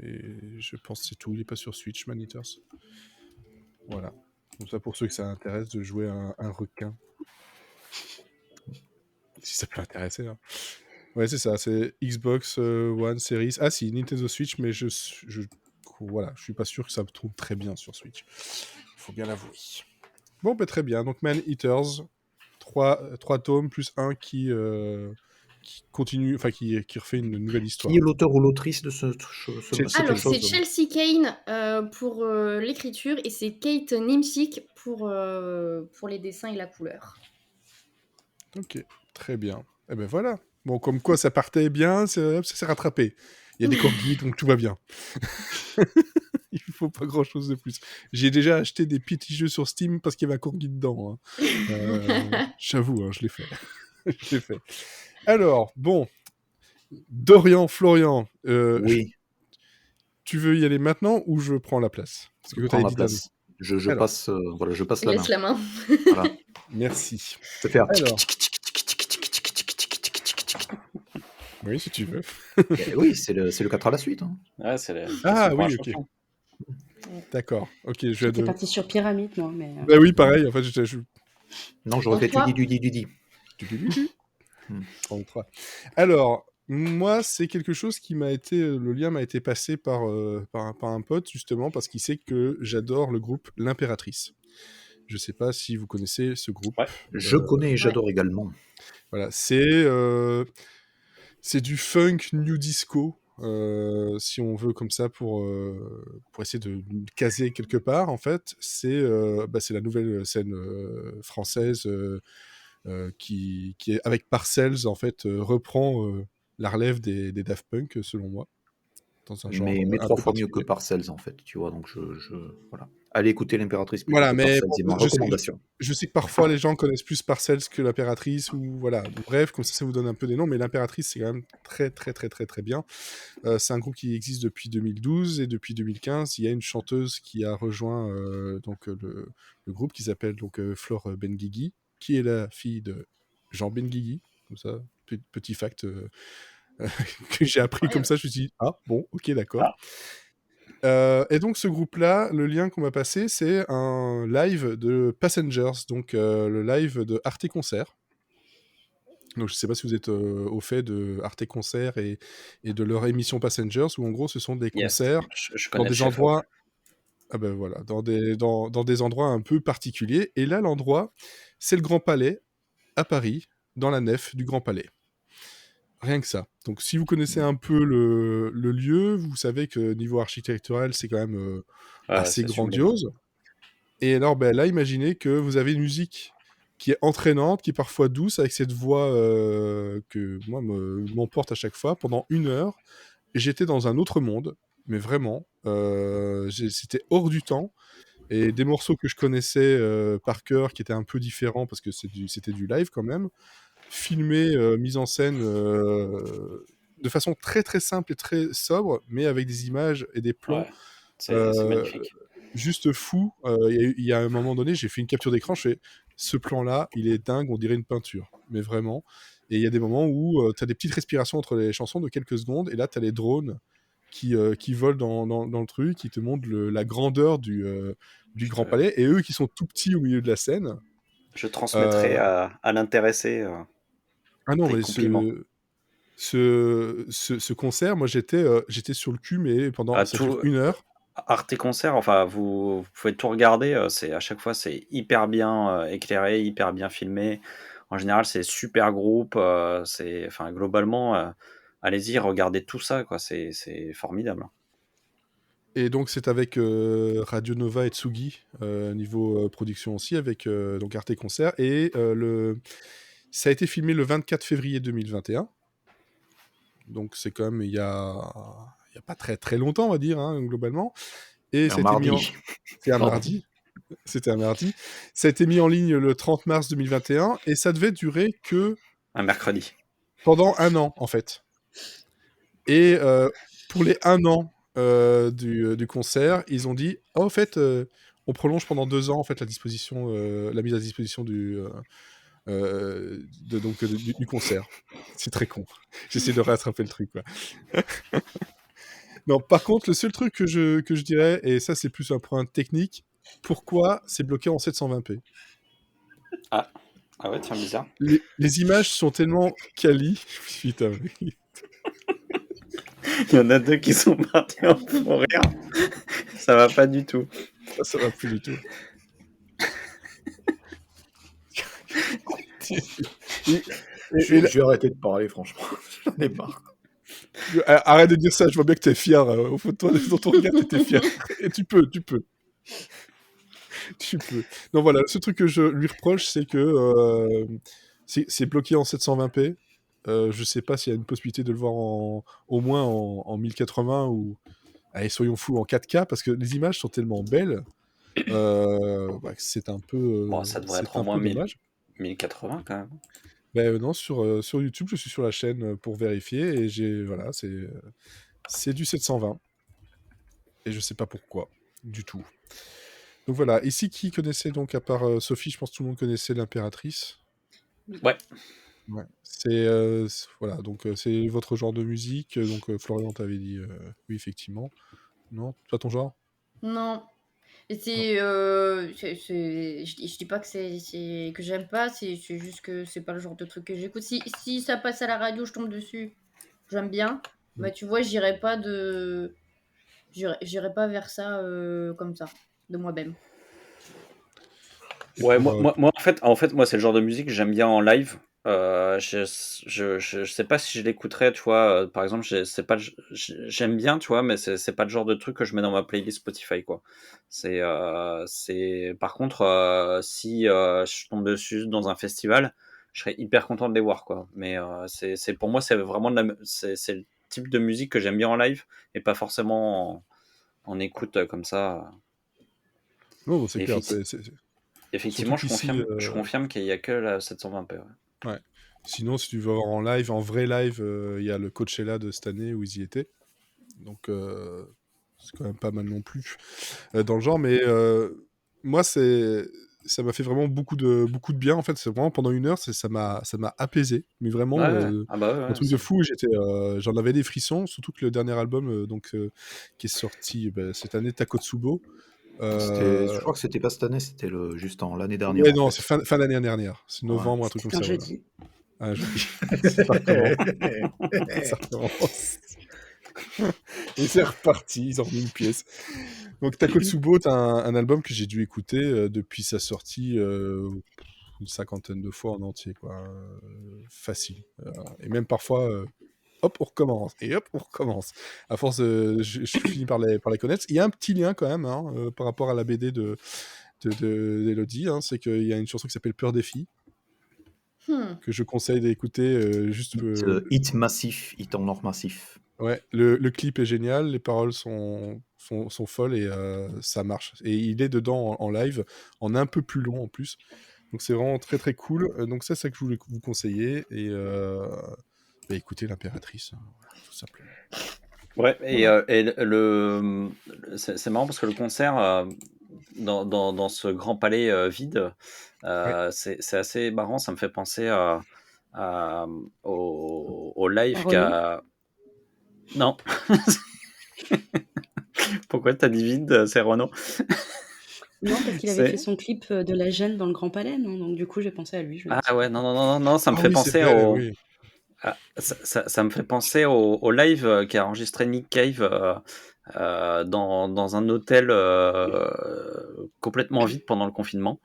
et je pense que c'est tout. Il n'est pas sur Switch, Man Eaters. Voilà. Donc ça pour ceux que ça intéresse de jouer un requin. Si ça peut intéresser. Hein. Ouais, c'est ça. C'est Xbox One Series. Ah si, Nintendo Switch, mais voilà, je suis pas sûr que ça me trouve très bien sur Switch. Il faut bien l'avouer. Bon, bah, très bien. Donc Man Eaters, 3 tomes plus un qui continue, enfin qui refait une nouvelle histoire. Qui est l'auteur ou l'autrice de ce Chelsea Alors, Kane. c'est Chelsea Kane pour l'écriture et c'est Kate Nimchik pour les dessins et la couleur. Ok, très bien. Et ben voilà. Bon, comme quoi ça partait bien, ça s'est rattrapé. Il y a des corgis, donc tout va bien. Il faut pas grand chose de plus. J'ai déjà acheté des petits jeux sur Steam parce qu'il y avait un corgi dedans. Hein. J'avoue, hein, je l'ai fait. Je l'ai fait. Alors, bon. Dorian, Florian, Oui, tu veux y aller maintenant ou je prends la place? Parce que je t'as prends la dit place. Je Alors. passe, voilà, je passe Il la main. laisse la main. Voilà. Merci. Je vais faire. Alors. Oui, si tu veux. Oui, c'est le 4 à la suite. Hein. Ouais, c'est Ah pour un oui, ok. champion. D'accord. Ok, je vais J'étais de... partie sur Pyramide, moi, mais. Bah oui, pareil. En fait, Non, j'aurais fait Trois. du dit. Hmm. 33. Alors, moi, c'est quelque chose qui m'a été... le lien m'a été passé par un pote, justement, parce qu'il sait que j'adore le groupe L'Impératrice. Je sais pas si vous connaissez ce groupe. Ouais. Je connais et j'adore également. Voilà, c'est du funk new disco, si on veut comme ça, pour essayer de le caser quelque part, en fait. C'est la nouvelle scène française qui est, avec Parcells, en fait, reprend la relève des Daft Punk, selon moi, dans un genre Mais un 3 peu fois mieux que particulier. Parcells, en fait, tu vois. Donc, voilà. Allez écouter l'Impératrice plutôt Voilà, que mais Parcells, c'est bon, ma recommandation. je sais que parfois les gens connaissent plus Parcells que l'Impératrice, ou voilà. Donc, bref, comme ça vous donne un peu des noms, mais l'Impératrice, c'est quand même très, très, très, très, très bien. C'est un groupe qui existe depuis 2012, et depuis 2015, il y a une chanteuse qui a rejoint le groupe, qui s'appelle donc Flore Benguigui, qui est la fille de Jean Benguigui, comme ça, petit fact que j'ai appris comme ça, je me suis dit, ah bon, ok, d'accord. Ah. Et donc ce groupe-là, le lien qu'on m'a passé, c'est un live de Passengers, donc le live de Arte Concert. Donc je sais pas si vous êtes au fait de Arte Concert et de leur émission Passengers, où en gros ce sont des Yes. concerts Je dans connais le des chef. endroits... Ah ben voilà, dans des endroits un peu particuliers. Et là, l'endroit, c'est le Grand Palais, à Paris, dans la nef du Grand Palais. Rien que ça. Donc si vous connaissez un peu le lieu, vous savez que niveau architectural, c'est quand même assez c'est sublime. grandiose. Et alors là, imaginez que vous avez une musique qui est entraînante, qui est parfois douce, avec cette voix que moi m'emporte à chaque fois. Pendant 1 heure, j'étais dans un autre monde, mais vraiment, c'était hors du temps. Et des morceaux que je connaissais par cœur, qui étaient un peu différents, parce que c'était du live quand même, filmé, mise en scène de façon très très simple et très sobre, mais avec des images et des plans Ouais, c'est magnifique. juste fous. Il y a un moment donné, j'ai fait une capture d'écran, je fais ce plan-là, il est dingue, on dirait une peinture, mais vraiment. Et il y a des moments où tu as des petites respirations entre les chansons de quelques secondes, et là tu as les drones qui volent dans le truc, qui te montrent la grandeur du Grand Palais, et eux qui sont tout petits au milieu de la scène. Je transmettrai à l'intéressé Ah non, tes mais compliments. ce concert, moi j'étais sur le cul, mais ça dure 1 heure. Arte Concert, enfin vous pouvez tout regarder, à chaque fois c'est hyper bien éclairé, hyper bien filmé. En général, c'est super groupe. Enfin, globalement, allez-y, regardez tout ça, quoi. C'est formidable. Et donc, c'est avec Radio Nova et Tsugi, niveau production aussi, avec donc Arte Concert. Et ça a été filmé le 24 février 2021. Donc, c'est quand même il y a pas très très longtemps, on va dire, hein, globalement. Et ça a été mis en... C'est un Pardon. mardi. C'était un mardi. Ça a été mis en ligne le 30 mars 2021 et ça devait durer que Un mercredi. pendant 1 an, en fait. Et pour les 1 an du concert, ils ont dit « Oh, en fait, on prolonge pendant 2 ans en fait, la mise à disposition du concert. » C'est très con. J'essaie de rattraper le truc, quoi. Non, par contre, le seul truc que je dirais, et ça c'est plus un point technique, pourquoi c'est bloqué en 720p? Ah ouais, tiens, bizarre. Les images sont tellement quali. Putain, oui. Il y en a 2 qui sont partis en fou rire. Ça va pas du tout. Ça va plus du tout. J'ai arrêté de parler, franchement. J'en ai marre. Arrête de dire ça, je vois bien que t'es fier. Au fond de toi, dans ton regard, t'étais fier. Et tu peux. Non, voilà, ce truc que je lui reproche, c'est que c'est bloqué en 720p. Je sais pas s'il y a une possibilité de le voir au moins en 1080 ou, allez, soyons fous, en 4K, parce que les images sont tellement belles. C'est un peu Bon, ça devrait c'est être au un moins peu dommage. 1080 quand même. Non, sur YouTube, je suis sur la chaîne pour vérifier et voilà, c'est du 720. Et je sais pas pourquoi, du tout. Donc voilà, ici, qui connaissait donc, à part Sophie, je pense que tout le monde connaissait l'Impératrice. Ouais. Ouais. Voilà, donc c'est votre genre de musique. Donc Florian t'avait dit oui, effectivement. Non, pas ton genre? Non. Et je dis pas que que j'aime pas, c'est juste que c'est pas le genre de truc que j'écoute. Si ça passe à la radio, je tombe dessus, j'aime bien. Mais tu vois, j'irai pas vers ça comme ça, de moi-même. Et Ouais, pour, moi en fait, moi c'est le genre de musique que j'aime bien en live. Je sais pas si je l'écouterais, tu vois. Par exemple, j'aime bien, tu vois, mais c'est pas le genre de truc que je mets dans ma playlist Spotify, quoi. Par contre, si je tombe dessus dans un festival, je serais hyper content de les voir, quoi. Mais pour moi, c'est vraiment c'est le type de musique que j'aime bien en live et pas forcément en écoute comme ça. Non, c'est Et clair. effectivement, Surtout qu'ici, je confirme qu'il n'y a que la 720p. Ouais. ouais. Sinon, si tu veux voir en live, en vrai live, il y a le Coachella de cette année où ils y étaient. Donc, c'est quand même pas mal non plus dans le genre. Mais moi, ça m'a fait vraiment beaucoup de bien. En fait, c'est vraiment pendant 1 heure, ça m'a apaisé. Mais vraiment, Ouais. Ah bah ouais, un truc de fou. J'en avais des frissons. Surtout que le dernier album qui est sorti cette année, Takotsubo. Je crois que c'était pas cette année, c'était juste l'année dernière. Ouais, en non, fait. c'est fin d'année dernière. C'est novembre, un truc comme C'est ça. un voilà. jeudi. Un jeudi. Ça recommence. Ça recommence. Et c'est reparti, ils ont remis une pièce. Donc Takotsubo, t'as un album que j'ai dû écouter depuis sa sortie une 50aine de fois en entier, quoi. Facile. Et même parfois, hop, on recommence. Et hop, on recommence. À force, je finis par les connaître. Il y a un petit lien quand même par rapport à la BD d'Elodie. Hein, c'est qu'il y a une chanson qui s'appelle Peur des filles, que je conseille d'écouter juste... Hit massif, hit en or massif. Ouais, le clip est génial, les paroles sont folles et ça marche. Et il est dedans en live, en un peu plus long en plus. Donc c'est vraiment très très cool. Donc ça, c'est ça que je voulais vous conseiller. Et écoutez l'Impératrice, hein, voilà, tout simplement. Ouais, c'est marrant parce que le concert dans ce grand palais vide, c'est assez marrant. Ça me fait penser au live qu'a. Non. Pourquoi t'as dit vide, c'est Renaud? Non, parce qu'il avait fait son clip de La Gêne dans le Grand Palais, non? Donc du coup, j'ai pensé à lui. Ah ouais, non, ça me fait penser ça me fait penser au live qu'a enregistré Nick Cave dans un hôtel complètement vide pendant le confinement.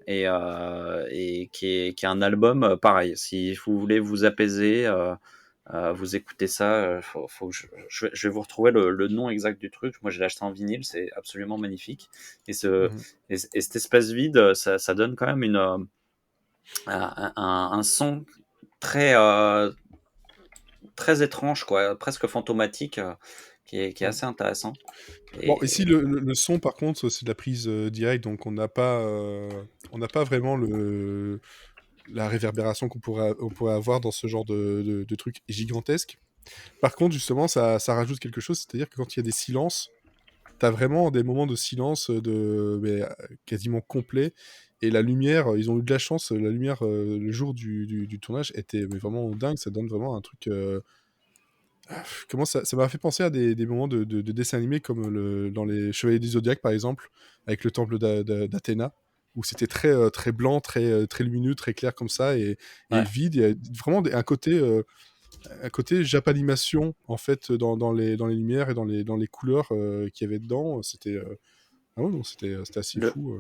et qui est un album pareil. Si vous voulez vous apaiser, vous écoutez ça, faut que je vais vous retrouver le nom exact du truc. Moi, je l'ai acheté en vinyle, c'est absolument magnifique. Et Mhm. cet espace vide, ça donne quand même un son très, très étrange, quoi, presque fantomatique, qui est Mhm. assez intéressant. Bon, ici, Et le son, par contre, c'est de la prise directe, donc on n'a pas vraiment la réverbération on pourrait avoir dans ce genre de truc gigantesque. Par contre, justement, ça rajoute quelque chose, c'est-à-dire que quand il y a des silences, t'as vraiment des moments de silence quasiment complet. Et la lumière, ils ont eu de la chance, la lumière, le jour du tournage était vraiment dingue, ça donne vraiment un truc... comment ça m'a fait penser à des moments de dessins animés comme dans les Chevaliers du Zodiaque, par exemple, avec le temple d'Athéna, où c'était très, très blanc, très, très lumineux, très clair comme ça, et ouais. vide. Il y a vraiment un côté japanimation, en fait, dans les lumières et dans les couleurs qu'il y avait dedans. C'était ah ouais, non, c'était assez Le, fou.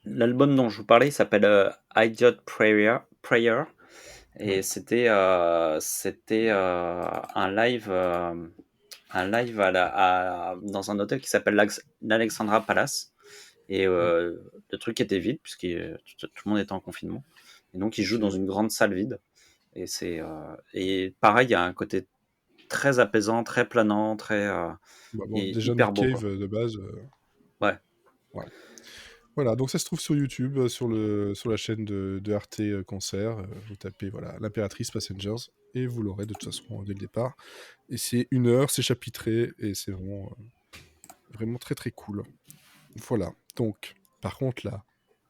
L'album dont je vous parlais, il s'appelle Idiot Prayer. Et Ouais. c'était un live dans un hôtel qui s'appelle l'Alexandra Palace. Et Mm. le truc était vide, puisque tout le monde était en confinement. Et donc, il joue dans Ok. une grande salle vide. Et pareil, il y a un côté très apaisant, très planant, Bah bon, et déjà hyper Nick beau, Cave quoi. de base. Ouais. Ouais. Voilà, donc ça se trouve sur YouTube, sur la chaîne de Arte Concert. Vous tapez voilà, l'Impératrice Passengers et vous l'aurez de toute façon dès le départ. Et c'est 1 heure, c'est chapitré et c'est vraiment, vraiment très très cool. Voilà. Donc, par contre là,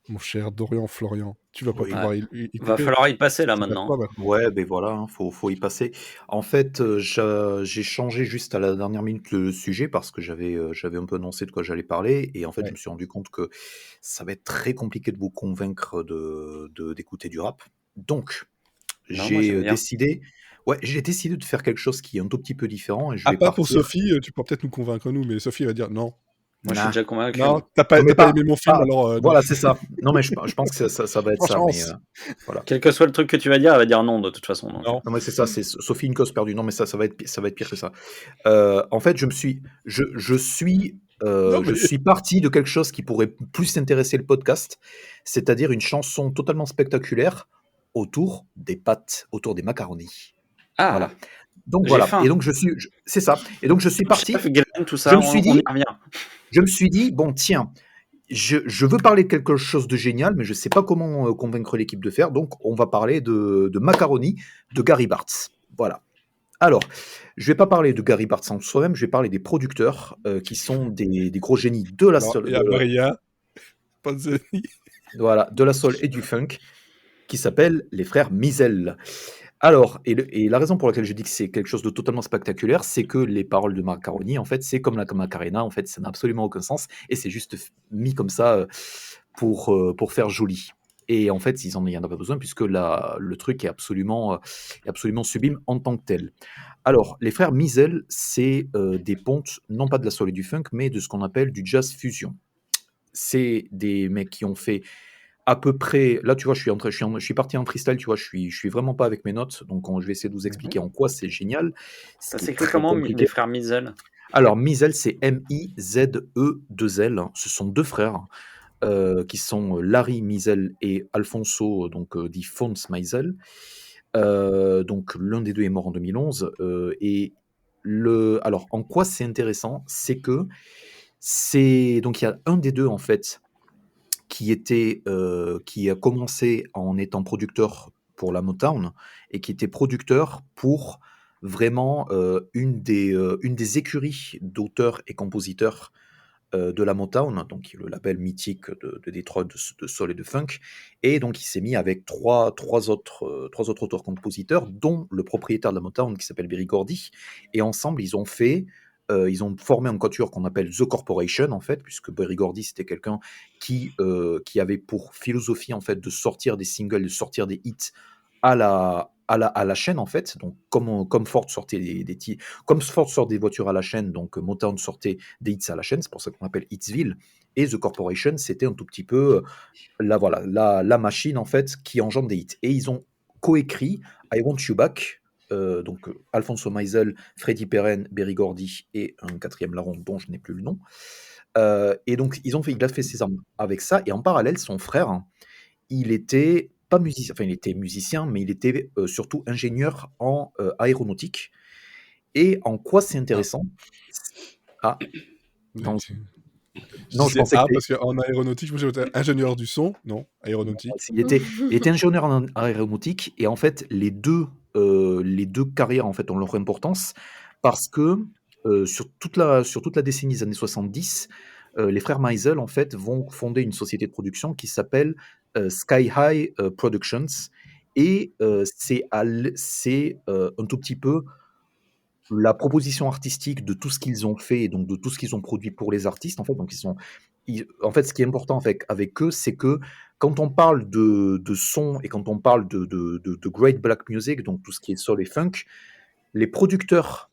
mon cher Dorian Florian, tu vas pas Oui. Ouais. pouvoir y Va couper. falloir y passer là C'est à maintenant. toi maintenant. Ouais, ben voilà, hein, faut y passer. En fait, j'ai changé juste à la dernière minute le sujet parce que j'avais un peu annoncé de quoi j'allais parler et en fait, je Ouais. me suis rendu compte que ça va être très compliqué de vous convaincre d'écouter du rap. Donc, Non, moi j'aime bien. j'ai décidé de faire quelque chose qui est un tout petit peu différent et je À vais part pour partir. Sophie, tu pourras peut-être nous convaincre nous, mais Sophie va dire non. Moi je suis Nah. déjà convaincu, Non, moi. Non, mais t'as pas aimé mon film, alors non. voilà, c'est ça. Non, mais je pense que ça va être Sans ça, mais chance. voilà. Quel que soit le truc que tu vas dire, elle va dire non de toute façon. Donc. Non. Non, mais c'est ça, c'est Sophie une cause perdue. Non, mais ça va être pire que ça. En fait, Non, je mais suis parti de quelque chose qui pourrait plus intéresser le podcast, c'est-à-dire une chanson totalement spectaculaire autour des pâtes, autour des macaronis. Ah, Voilà. Donc j'ai voilà. Et faim. donc c'est ça. Et donc je suis parti. Chef, Galen, tout Je ça, me suis on y dit, revient. bon tiens, je veux parler de quelque chose de génial, mais je ne sais pas comment convaincre l'équipe de faire. Donc on va parler de macaroni de Gary Bartz. Voilà. Alors, je ne vais pas parler de Gary Bartz en soi-même, je vais parler des producteurs qui sont des gros génies de la alors, soul, il y a Maria, Panzani. voilà, de la soul et du funk, qui s'appellent les frères Mizel. Alors, et la raison pour laquelle je dis que c'est quelque chose de totalement spectaculaire, c'est que les paroles de Macaroni, en fait, c'est comme la Macarena, en fait, ça n'a absolument aucun sens, et c'est juste mis comme ça pour faire joli. Et en fait, il n'y en a pas besoin, puisque le truc est absolument sublime en tant que tel. Alors, les frères Mizel, c'est des pontes, non pas de la soul et du funk, mais de ce qu'on appelle du jazz fusion. C'est des mecs qui ont fait à peu près. Là, tu vois, je suis parti en freestyle, tu vois, je suis vraiment pas avec mes notes, donc je vais essayer de vous expliquer en quoi c'est génial. Ce Ça qui est s'écrit très comment, compliqué. les frères Mizel? Alors, Mizel, c'est M-I-Z-E-2-L. Ce sont deux frères qui sont Larry Mizel et Alfonso, donc dit Fons Mizel. Donc l'un des deux est mort en 2011. Alors, en quoi c'est intéressant, c'est que donc il y a un des deux en fait qui a commencé en étant producteur pour la Motown et qui était producteur pour vraiment une des écuries d'auteurs et compositeurs de la Motown, donc le label mythique de Detroit de soul et de funk. Et donc il s'est mis avec trois autres auteurs-compositeurs, dont le propriétaire de la Motown qui s'appelle Berry Gordy. Et ensemble, ils ont formé un quatuor qu'on appelle The Corporation, en fait, puisque Berry Gordy, c'était quelqu'un qui avait pour philosophie, en fait, de sortir des singles, de sortir des hits à à la chaîne en fait. Donc comme Ford sortait comme Ford sort des voitures à la chaîne, donc Motown sortait des hits à la chaîne. C'est pour ça qu'on appelle Hitsville. Et The Corporation, c'était un tout petit peu la machine en fait qui engendre des hits. Et ils ont coécrit I Want You Back. Donc Alfonso Maisel, Freddie Perren, Berry Gordy et un quatrième larron dont je n'ai plus le nom. Et donc il a fait ses armes avec ça. Et en parallèle, son frère, il était pas musicien, enfin il était musicien, mais il était surtout ingénieur en aéronautique. Et en quoi c'est intéressant? Ah, non, Je non, je disais pensais que parce qu'en aéronautique, moi j'étais ingénieur du son, non, aéronautique. il était ingénieur en aéronautique et en fait les deux carrières en fait ont leur importance parce que sur toute la décennie des années 70, les frères Meisel en fait vont fonder une société de production qui s'appelle Sky High Productions et c'est un tout petit peu la proposition artistique de tout ce qu'ils ont fait et donc de tout ce qu'ils ont produit pour les artistes en fait. Donc en fait, ce qui est important avec eux, c'est que quand on parle de son et quand on parle de great black music, donc tout ce qui est soul et funk, les producteurs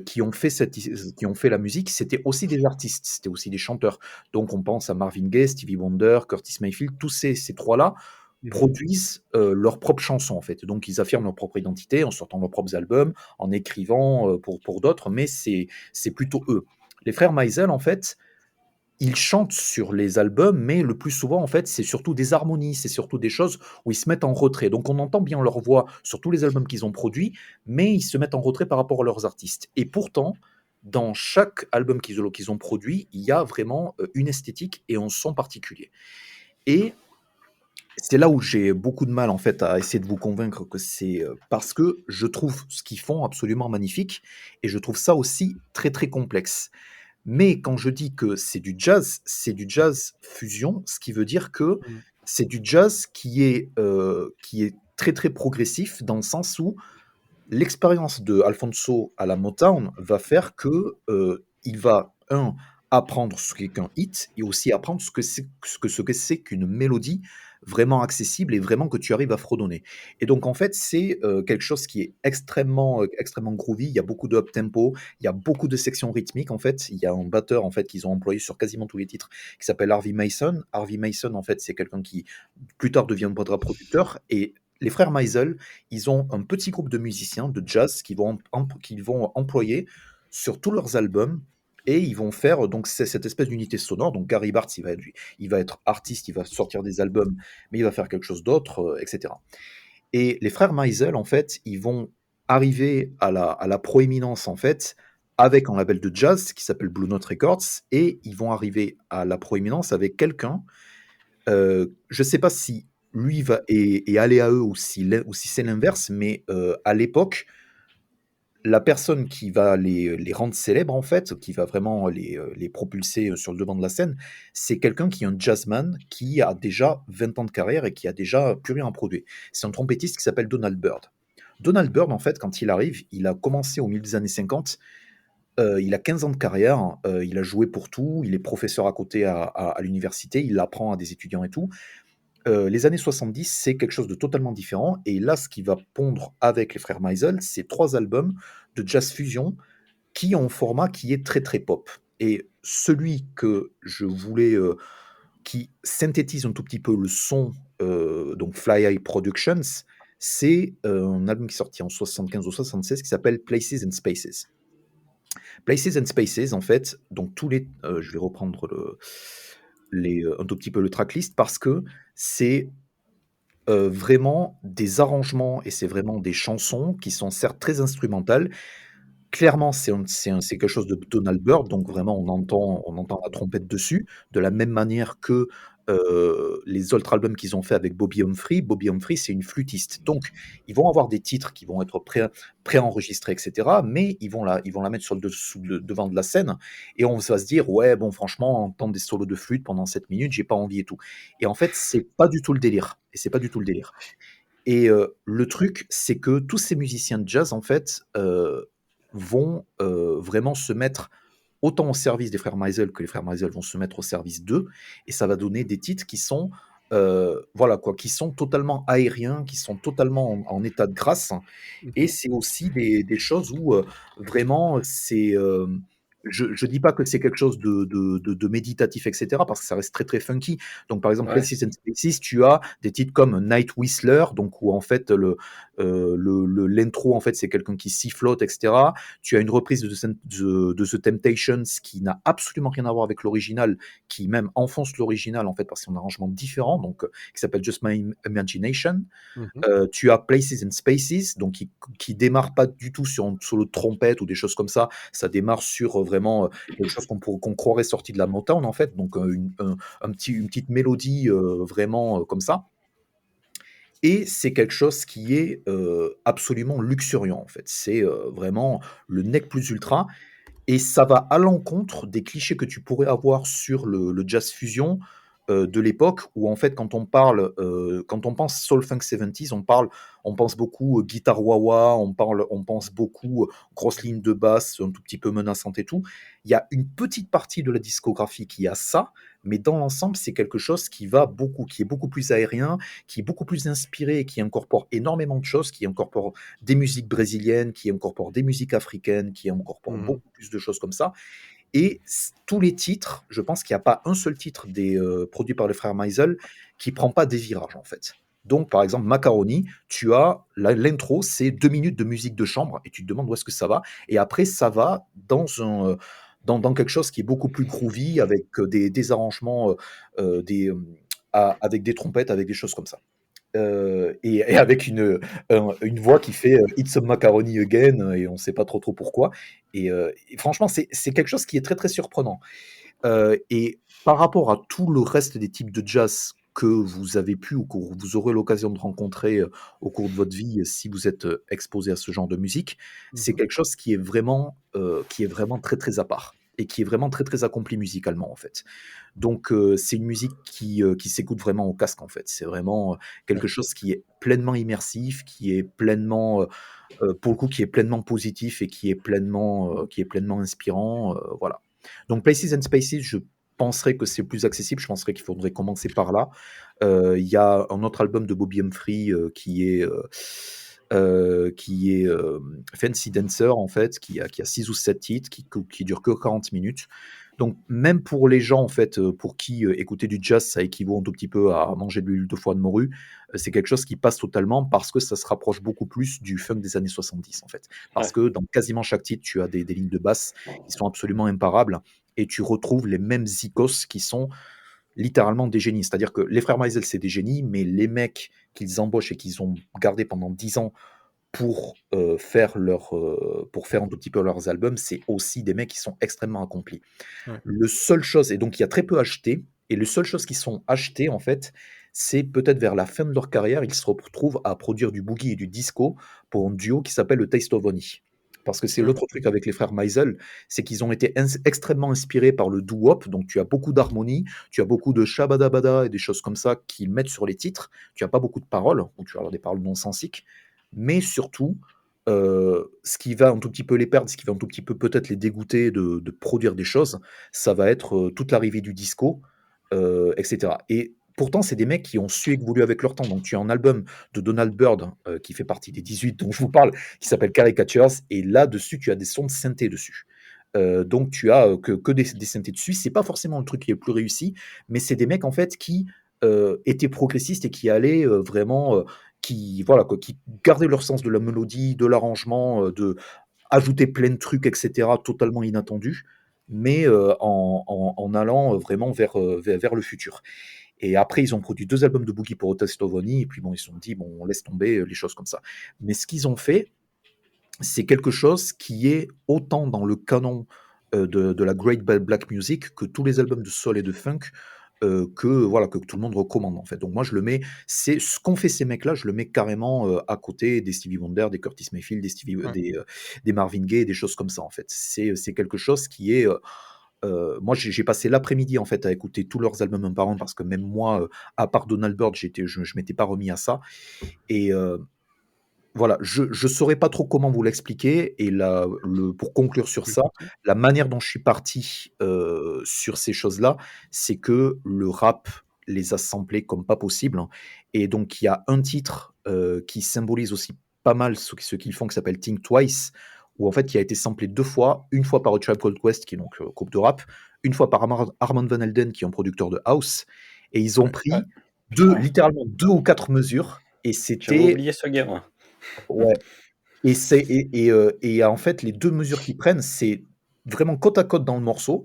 qui ont fait la musique, c'était aussi des artistes, c'était aussi des chanteurs. Donc on pense à Marvin Gaye, Stevie Wonder, Curtis Mayfield, tous ces trois-là produisent leurs propres chansons en fait. Donc ils affirment leur propre identité en sortant leurs propres albums, en écrivant pour d'autres, mais c'est plutôt eux. Les frères Meisel en fait, ils chantent sur les albums, mais le plus souvent, en fait, c'est surtout des harmonies, c'est surtout des choses où ils se mettent en retrait. Donc on entend bien leur voix sur tous les albums qu'ils ont produits, mais ils se mettent en retrait par rapport à leurs artistes. Et pourtant, dans chaque album qu'ils ont produit, il y a vraiment une esthétique et un son particulier. Et c'est là où j'ai beaucoup de mal, en fait, à essayer de vous convaincre que c'est parce que je trouve ce qu'ils font absolument magnifique et je trouve ça aussi très, très complexe. Mais quand je dis que c'est du jazz fusion, ce qui veut dire que c'est du jazz qui est très très progressif dans le sens où l'expérience de Alfonso à la Motown va faire que il va apprendre ce qu'est qu'un hit et aussi apprendre ce que c'est qu'une mélodie vraiment accessible et vraiment que tu arrives à fredonner. Et donc en fait c'est quelque chose qui est extrêmement groovy. Il y a beaucoup de up tempo, il y a beaucoup de sections rythmiques en fait. Il y a un batteur en fait qu'ils ont employé sur quasiment tous les titres qui s'appelle Harvey Mason. Harvey Mason en fait c'est quelqu'un qui plus tard deviendra producteur et les frères Meisel, ils ont un petit groupe de musiciens de jazz qu'ils vont employer sur tous leurs albums et ils vont faire donc cette espèce d'unité sonore. Donc Gary Bartz, il va être artiste, il va sortir des albums, mais il va faire quelque chose d'autre, etc. Et les frères Meisel, en fait, ils vont arriver à la proéminence, en fait, avec un label de jazz qui s'appelle Blue Note Records, et ils vont arriver à la proéminence avec quelqu'un, je ne sais pas si lui est allé à eux ou si c'est l'inverse, mais à l'époque, la personne qui va les rendre célèbres, en fait, qui va vraiment les propulser sur le devant de la scène, c'est quelqu'un qui est un jazzman qui a déjà 20 ans de carrière et qui a déjà plus rien produit. C'est un trompettiste qui s'appelle Donald Byrd. Donald Byrd, en fait, quand il arrive, il a commencé au milieu des années 50. Il a 15 ans de carrière, il a joué pour tout, il est professeur à côté à l'université, il apprend à des étudiants et tout. Les années 70, c'est quelque chose de totalement différent. Et là, ce qui va pondre avec les frères Meisel, c'est 3 albums de jazz fusion qui ont un format qui est très très pop. Et celui que je voulais, qui synthétise un tout petit peu le son, donc Fly High Productions, c'est un album qui est sorti en 75 ou 76 qui s'appelle Places and Spaces. Places and Spaces, en fait, donc je vais reprendre un tout petit peu le tracklist parce que c'est vraiment des arrangements et c'est vraiment des chansons qui sont certes très instrumentales. Clairement, c'est quelque chose de Donald Byrd, donc vraiment on entend la trompette dessus, de la même manière que les autres albums qu'ils ont fait avec Bobby Humphrey. Bobby Humphrey, c'est une flûtiste. Donc, ils vont avoir des titres qui vont être préenregistrés, etc. Mais ils vont la mettre sur le devant de la scène et on va se dire, ouais, bon, franchement, entendre des solos de flûte pendant 7 minutes, j'ai pas envie et tout. Et en fait, c'est pas du tout le délire. Et le truc, c'est que tous ces musiciens de jazz, en fait, vont vraiment se mettre autant au service des frères Meisel que les frères Meisel vont se mettre au service d'eux, et ça va donner des titres qui sont voilà quoi, qui sont totalement aériens, qui sont totalement en état de grâce. Et Mmh. c'est aussi des choses où, vraiment c'est, je dis pas que c'est quelque chose de méditatif et cetera, parce que ça reste très, très funky. Donc par exemple, Ouais. Places and Spaces, tu as des titres comme Night Whistler, donc où en fait l'intro en fait, c'est quelqu'un qui sifflote et cetera. Tu as une reprise de The Temptations qui n'a absolument rien à voir avec l'original, qui même enfonce l'original en fait, parce que c'est un arrangement différent, donc qui s'appelle Just My Imagination. Mmh. Tu as Places and Spaces, donc qui démarre pas du tout sur un solo de trompette ou des choses comme ça. Ça démarre sur vraiment quelque chose qu'on croirait sorti de la Motown en fait, donc une petite mélodie vraiment comme ça. Et c'est quelque chose qui est absolument luxuriant en fait. C'est vraiment le nec plus ultra. Et ça va à l'encontre des clichés que tu pourrais avoir sur le jazz fusion de l'époque où en fait quand on pense soul funk 70s, on pense beaucoup guitare wah-wah, on pense beaucoup grosse ligne de basse, un tout petit peu menaçante et tout. Il y a une petite partie de la discographie qui a ça, mais dans l'ensemble c'est quelque chose qui est beaucoup plus aérien, qui est beaucoup plus inspiré, qui incorpore énormément de choses, qui incorpore des musiques brésiliennes, qui incorporent des musiques africaines, qui incorporent Mmh. beaucoup plus de choses comme ça. Et tous les titres, je pense qu'il n'y a pas un seul titre produits par les frères Meisel qui prend pas des virages en fait. Donc par exemple Macaroni, tu as l'intro, c'est 2 minutes de musique de chambre et tu te demandes où est-ce que ça va. Et après ça va dans quelque chose qui est beaucoup plus groovy avec des arrangements, avec des trompettes, avec des choses comme ça. Et avec une voix qui fait It's a Macaroni Again, et on ne sait pas trop pourquoi. Et franchement, c'est quelque chose qui est très très surprenant. Et par rapport à tout le reste des types de jazz que vous avez pu ou que vous aurez l'occasion de rencontrer au cours de votre vie si vous êtes exposé à ce genre de musique, c'est Mmh. quelque chose qui est vraiment très très à part et qui est vraiment très très accompli musicalement en fait. Donc c'est une musique qui s'écoute vraiment au casque en fait. C'est vraiment quelque chose qui est pleinement immersif, qui est pleinement pour le coup qui est pleinement positif et qui est pleinement inspirant. Voilà. Donc Places and Spaces, je penserais que c'est plus accessible. Je penserais qu'il faudrait commencer par là. Il y a un autre album de Bobby Humphrey qui est Fancy Dancer en fait, qui a 6 ou 7 titres, qui dure que 40 minutes. Donc même pour les gens en fait, pour qui écouter du jazz ça équivaut un tout petit peu à manger de l'huile de foie de morue, c'est quelque chose qui passe totalement parce que ça se rapproche beaucoup plus du funk des années 70 en fait. Parce Ouais. que dans quasiment chaque titre, tu as des lignes de basse qui sont absolument imparables et tu retrouves les mêmes icos qui sont littéralement des génies. C'est-à-dire que les frères Meisel, c'est des génies, mais les mecs qu'ils embauchent et qu'ils ont gardés pendant 10 ans pour faire un tout petit peu leurs albums, c'est aussi des mecs qui sont extrêmement accomplis. Ouais. Le seule chose, et donc il y a très peu acheté, et les seules choses qui sont achetées en fait, c'est peut-être vers la fin de leur carrière, ils se retrouvent à produire du boogie et du disco pour un duo qui s'appelle le Taste of Honey. Parce que c'est Ouais. l'autre truc avec les frères Meisel, c'est qu'ils ont été extrêmement inspirés par le doo-wop, donc tu as beaucoup d'harmonie, tu as beaucoup de shabadabada et des choses comme ça qu'ils mettent sur les titres, tu as pas beaucoup de paroles, ou tu as des paroles non-sensiques, mais surtout, ce qui va un tout petit peu les perdre, ce qui va un tout petit peu peut-être les dégoûter de produire des choses, ça va être toute l'arrivée du disco, etc. Et pourtant, c'est des mecs qui ont su évoluer avec leur temps. Donc, tu as un album de Donald Byrd qui fait partie des 18 dont je vous parle, qui s'appelle Caricatures, et là-dessus, tu as des sons de synthé dessus. Donc, tu as que des synthés dessus. C'est pas forcément le truc qui est le plus réussi, mais c'est des mecs en fait qui étaient progressistes et qui allaient vraiment voilà, quoi, qui gardaient leur sens de la mélodie, de l'arrangement, de ajouter plein de trucs, etc., totalement inattendus, mais en allant vraiment vers le futur. Et après, ils ont produit 2 albums de boogie pour Otis Tovoni, et puis bon, ils se sont dit, bon, on laisse tomber les choses comme ça. Mais ce qu'ils ont fait, c'est quelque chose qui est autant dans le canon de la Great Black Music que tous les albums de soul et de funk que tout le monde recommande en fait. Donc moi je le mets, c'est ce qu'ont fait ces mecs-là, je le mets carrément à côté des Stevie Wonder, des Curtis Mayfield, Ouais. des Marvin Gaye, des choses comme ça en fait. C'est quelque chose qui est moi j'ai passé l'après-midi en fait à écouter tous leurs albums un par un parce que même moi, à part Donald Byrd, je m'étais pas remis à ça. Et voilà, je saurais pas trop comment vous l'expliquer et pour conclure sur Je ça, t'écoute, oui. la manière dont je suis parti, sur ces choses-là, c'est que le rap, les a samplés comme pas possible. Et donc, il y a un titre qui symbolise aussi pas mal ce qu'ils font, qui s'appelle Think Twice, où en fait, qui a été samplé 2 fois, une fois par A Tribe Called Quest, qui est donc groupe de rap, une fois par Armand Van Helden, qui est un producteur de house, et ils ont Ouais. pris Ah, littéralement 2 ou 4 mesures, et J'avais c'était... oublié ce gars, moi. Ouais. Et en fait, les 2 mesures qu'ils prennent, c'est vraiment côte à côte dans le morceau,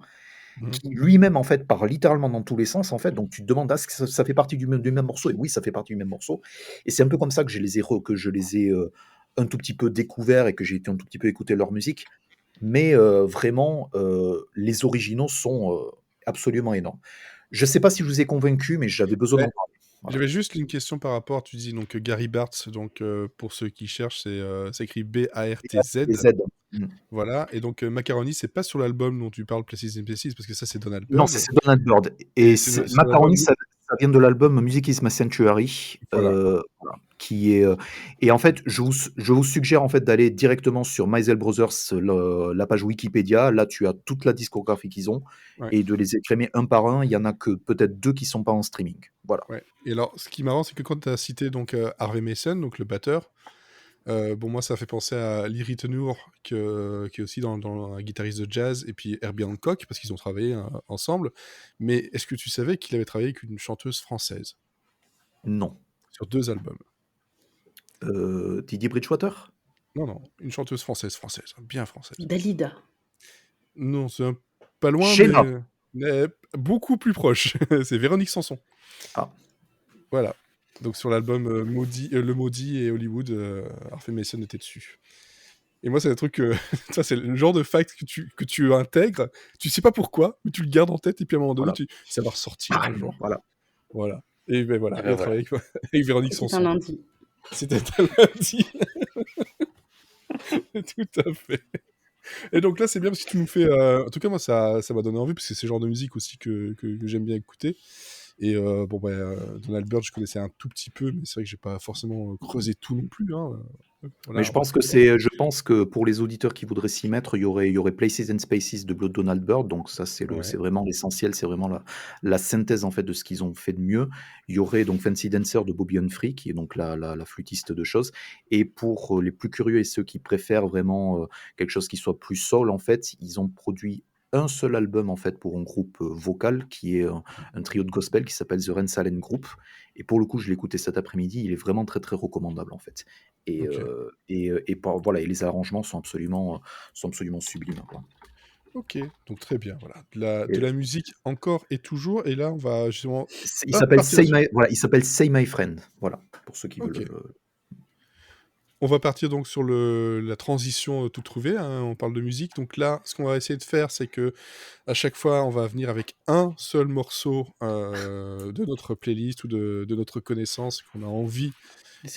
Mhm. qui lui-même en fait part littéralement dans tous les sens en fait. Donc tu te demandes est-ce que ça fait partie du même morceau, et oui, ça fait partie du même morceau. Et c'est un peu comme ça que je les ai un tout petit peu découverts et que j'ai été un tout petit peu écouter leur musique. Mais vraiment, les originaux sont absolument énormes. Je sais pas si je vous ai convaincu, mais j'avais besoin Ouais. d'en parler. Voilà. J'avais juste une question par rapport, tu dis donc Gary Bartz, donc pour ceux qui cherchent, c'est écrit B-A-R-T-Z. Les Z. Mm. Voilà, et donc Macaroni, c'est pas sur l'album dont tu parles, Places and Places, parce que ça c'est Donald Non, Byrd. c'est Donald Byrd. Et Et c'est sur Macaroni, l'album. ça vient de l'album Music is My Sanctuary, Voilà. voilà, qui est. Et en fait, je vous suggère en fait d'aller directement sur Maisel Brothers, la page Wikipédia. Là, tu as toute la discographie qu'ils ont, Ouais. et de les écrémer un par un. Il y en a que peut-être 2 qui sont pas en streaming. Voilà. Ouais. Et alors, ce qui est marrant, c'est que quand tu as cité donc Harvey Mason, donc le batteur, bon, moi, ça fait penser à Leary Tenur, qui est aussi dans un guitariste de jazz, et puis Herbie Hancock, parce qu'ils ont travaillé ensemble. Mais est-ce que tu savais qu'il avait travaillé avec une chanteuse française Non. sur 2 albums? Didier Bridgewater? Non, une chanteuse française, bien française. Dalida. Non, c'est pas loin, Sheila. mais beaucoup plus proche. C'est Véronique Sanson. Ah. Voilà. Donc sur l'album Le Maudit et Hollywood, Harvey Mason était dessus. Et moi, c'est un truc ça, c'est le genre de fact que tu intègres, tu sais pas pourquoi, mais tu le gardes en tête, et puis à un moment donné, Voilà. ça va ressortir un jour. Voilà. Et ben voilà, Et il ben a voilà. travaillé avec Véronique C'est un Sanson. lundi. C'était un lundi. Tout à fait. Et donc là, c'est bien parce que tu nous fais... En tout cas, moi, ça m'a donné envie, parce que c'est le genre de musique aussi que j'aime bien écouter. Et bon, Donald Byrd, je connaissais un tout petit peu, mais c'est vrai que j'ai pas forcément creusé tout non plus. Hein. Voilà, Mais je pense que pour les auditeurs qui voudraient s'y mettre, il y aurait Places and Spaces de Donald Byrd. Donc ça, c'est vraiment l'essentiel, c'est vraiment la synthèse en fait de ce qu'ils ont fait de mieux. Il y aurait donc Fancy Dancer de Bobby Humphrey, qui est donc la flûtiste de choses. Et pour les plus curieux et ceux qui préfèrent vraiment quelque chose qui soit plus soul, en fait, ils ont produit un seul album en fait pour un groupe vocal qui est un trio de gospel qui s'appelle The Rensalen Group. Et pour le coup, je l'ai écouté cet après-midi. Il est vraiment très très recommandable en fait. Et, voilà, et les arrangements sont absolument sublimes, quoi. Ok, donc très bien. Voilà, de la musique encore et toujours. Et là, on va justement. Il s'appelle Say My Friend. Voilà, pour ceux qui veulent. On va partir donc sur la transition toute trouvée, hein, on parle de musique. Donc là, ce qu'on va essayer de faire, c'est que à chaque fois, on va venir avec un seul morceau de notre playlist ou de notre connaissance qu'on a envie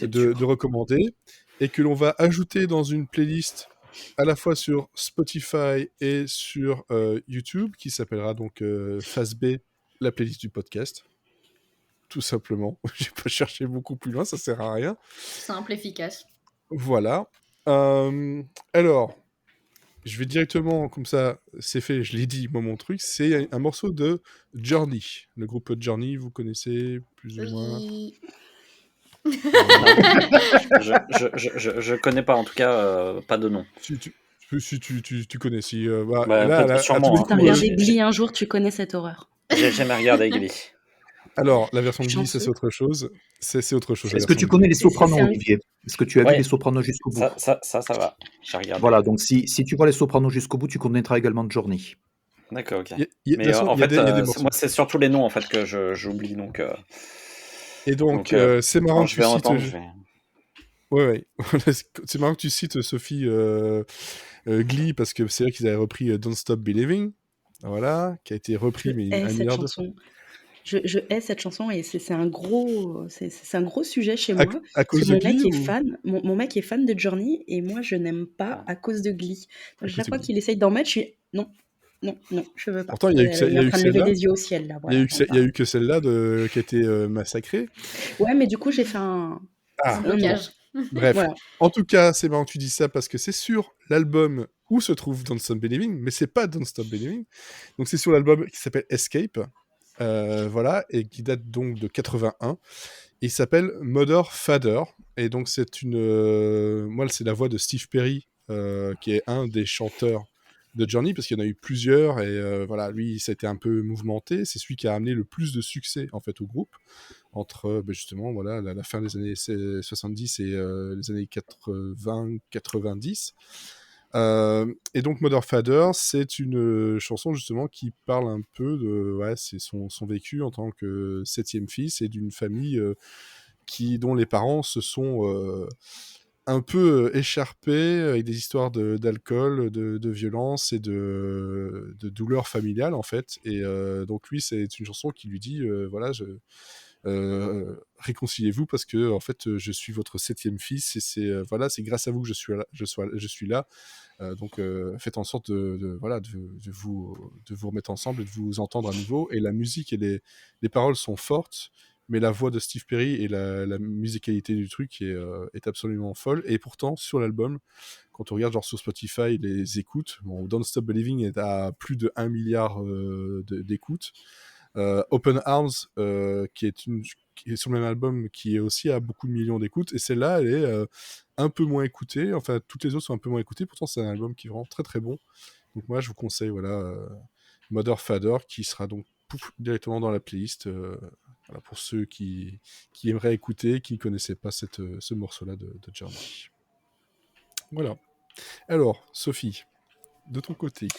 de recommander, et que l'on va ajouter dans une playlist à la fois sur Spotify et sur YouTube, qui s'appellera donc Phase B, la playlist du podcast. Tout simplement. J'ai pas cherché beaucoup plus loin, ça sert à rien. Simple, efficace. Voilà. Alors, je vais directement, comme ça, c'est fait, je l'ai dit, moi, mon truc, c'est un morceau de Journey. Le groupe Journey, vous connaissez plus ou moins? Oui. Je connais pas, en tout cas, pas de nom. Si tu connais, si... sûrement. Si t'as regardé Glee un jour, tu connais cette horreur. J'ai jamais regardé Glee. Alors, la version de Glee, ça, c'est autre chose. C'est autre chose. Est-ce que tu connais les Sopranos, Olivier? Est-ce que tu as vu les Sopranos jusqu'au bout? Ça va. J'ai regardé. Voilà, donc si tu vois les Sopranos jusqu'au bout, tu connaîtras également Journey. D'accord, ok. Mais en fait, moi, c'est surtout les noms en fait que j'oublie, donc. Et donc, c'est marrant que tu cites. Ouais. C'est marrant que tu cites Sophie Glee, parce que c'est vrai qu'ils avaient repris Don't Stop Believing, voilà, qui a été repris mais un milliard de fois. Je hais cette chanson, et c'est un gros sujet chez moi. À cause de Glee, mon mec est fan de Journey, et moi je n'aime pas à cause de Glee. Donc, chaque fois qu'il essaye d'en mettre, je suis non, je veux pas. Pourtant, il y a eu que celle-là. Il est en train de lever des yeux au ciel là. Voilà, il y a eu que celle-là qui a été massacrée. Ouais, mais du coup j'ai fait un blocage. Bref, voilà. En tout cas, c'est marrant que tu dis ça, parce que c'est sur l'album où se trouve Don't Stop Believing, mais c'est pas Don't Stop Believing. Donc c'est sur l'album qui s'appelle Escape. Voilà, et qui date donc de 81. Il s'appelle Mother Father, et donc moi c'est la voix de Steve Perry, qui est un des chanteurs de Journey, parce qu'il y en a eu plusieurs, et voilà, lui ça a été un peu mouvementé, c'est celui qui a amené le plus de succès en fait au groupe, entre justement voilà, la fin des années 70 et les années 80-90. Et donc Mother Father, c'est une chanson justement qui parle un peu de c'est son vécu en tant que 7e fils et d'une famille dont les parents se sont un peu écharpés avec des histoires d'alcool, de violence et de douleurs familiales en fait. Et donc lui, c'est une chanson qui lui dit voilà, réconciliez-vous parce que en fait je suis votre 7e fils et voilà, c'est grâce à vous que je suis là. Donc faites en sorte de vous remettre ensemble et de vous entendre à nouveau. Et la musique et les paroles sont fortes, mais la voix de Steve Perry et la musicalité du truc est absolument folle. Et pourtant, sur l'album, quand on regarde genre sur Spotify les écoutes, Don't Stop Believing est à plus de 1 milliard d'écoutes. Open Arms, qui est sur le même album, qui est aussi à beaucoup de millions d'écoutes, et celle-là, elle est un peu moins écoutée. Enfin, toutes les autres sont un peu moins écoutées. Pourtant, c'est un album qui est vraiment très très bon. Donc moi, je vous conseille, voilà, Mother Father, qui sera donc directement dans la playlist. Voilà, pour ceux qui aimeraient écouter, qui ne connaissaient pas ce morceau-là de Journey. Voilà. Alors, Sophie, de ton côté.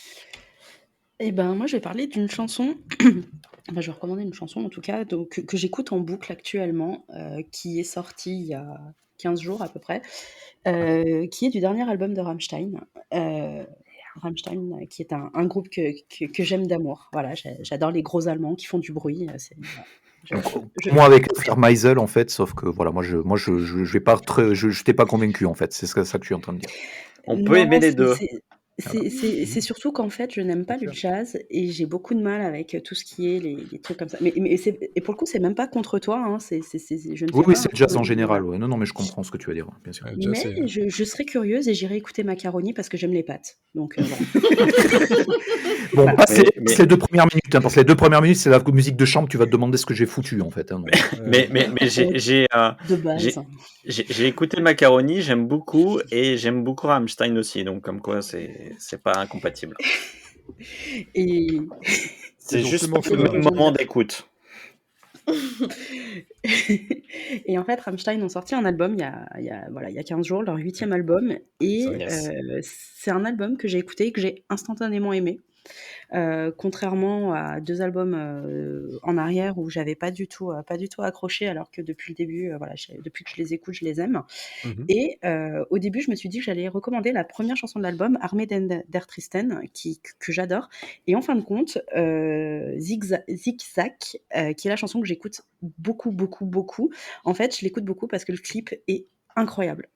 Eh ben, moi, je vais parler d'une chanson. Je vais recommander une chanson, en tout cas, donc, que j'écoute en boucle actuellement, qui est sortie il y a 15 jours à peu près, qui est du dernier album de Rammstein. Rammstein, qui est un groupe que j'aime d'amour. Voilà, j'adore les gros Allemands qui font du bruit. Moi avec Frère Meisel en fait, sauf que voilà, moi je vais pas je t'ai pas convaincu en fait, c'est ça que je suis en train de dire. On peut aimer les deux. C'est surtout qu'en fait, je n'aime pas le jazz et j'ai beaucoup de mal avec tout ce qui est les trucs comme ça. Mais et pour le coup, c'est même pas contre toi. Hein, je ne Oui, fais pas c'est un le jazz truc en de- général. Ouais. Non, mais je comprends ce que tu veux dire, bien sûr. Mais je serais curieuse et j'irai écouter Macaroni parce que j'aime les pâtes. Donc voilà. Bon, Voilà. passe les 2 premières minutes. Hein, parce que les 2 premières minutes, c'est la musique de chambre. Tu vas te demander ce que j'ai foutu en fait. Hein, donc. Mais De base. j'ai écouté Macaroni, j'aime beaucoup, et j'aime beaucoup Rammstein aussi, donc comme quoi c'est pas incompatible. Et C'est juste donc pas le même moment d'écoute. Et en fait, Rammstein ont sorti un album il y a 15 jours, leur 8e album. Et c'est un album que j'ai écouté et que j'ai instantanément aimé. Contrairement à 2 albums en arrière où j'avais pas du tout accroché, alors que depuis le début, voilà, depuis que je les écoute, je les aime. Et au début, je me suis dit que j'allais recommander la première chanson de l'album, Armee der Tristen, que j'adore. Et en fin de compte, Zigzag, qui est la chanson que j'écoute beaucoup, beaucoup, beaucoup. En fait, je l'écoute beaucoup parce que le clip est incroyable.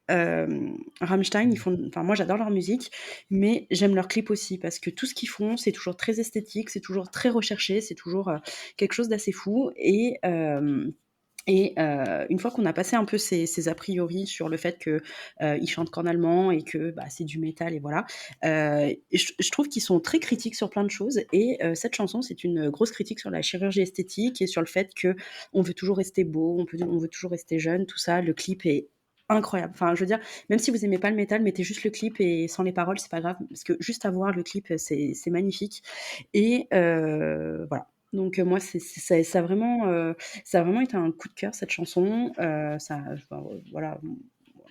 Rammstein, moi j'adore leur musique, mais j'aime leur clip aussi parce que tout ce qu'ils font, c'est toujours très esthétique, c'est toujours très recherché, c'est toujours quelque chose d'assez fou. Et une fois qu'on a passé un peu ces a priori sur le fait qu'ils chantent qu'en allemand et que c'est du métal et voilà, je trouve qu'ils sont très critiques sur plein de choses. Et cette chanson, c'est une grosse critique sur la chirurgie esthétique et sur le fait qu'on veut toujours rester beau, on veut toujours rester jeune, tout ça. Le clip est incroyable. Enfin, je veux dire, même si vous aimez pas le métal, mettez juste le clip et sans les paroles, c'est pas grave, parce que juste à voir le clip, c'est magnifique. Et voilà. Donc moi, ça a vraiment été un coup de cœur, cette chanson. Voilà,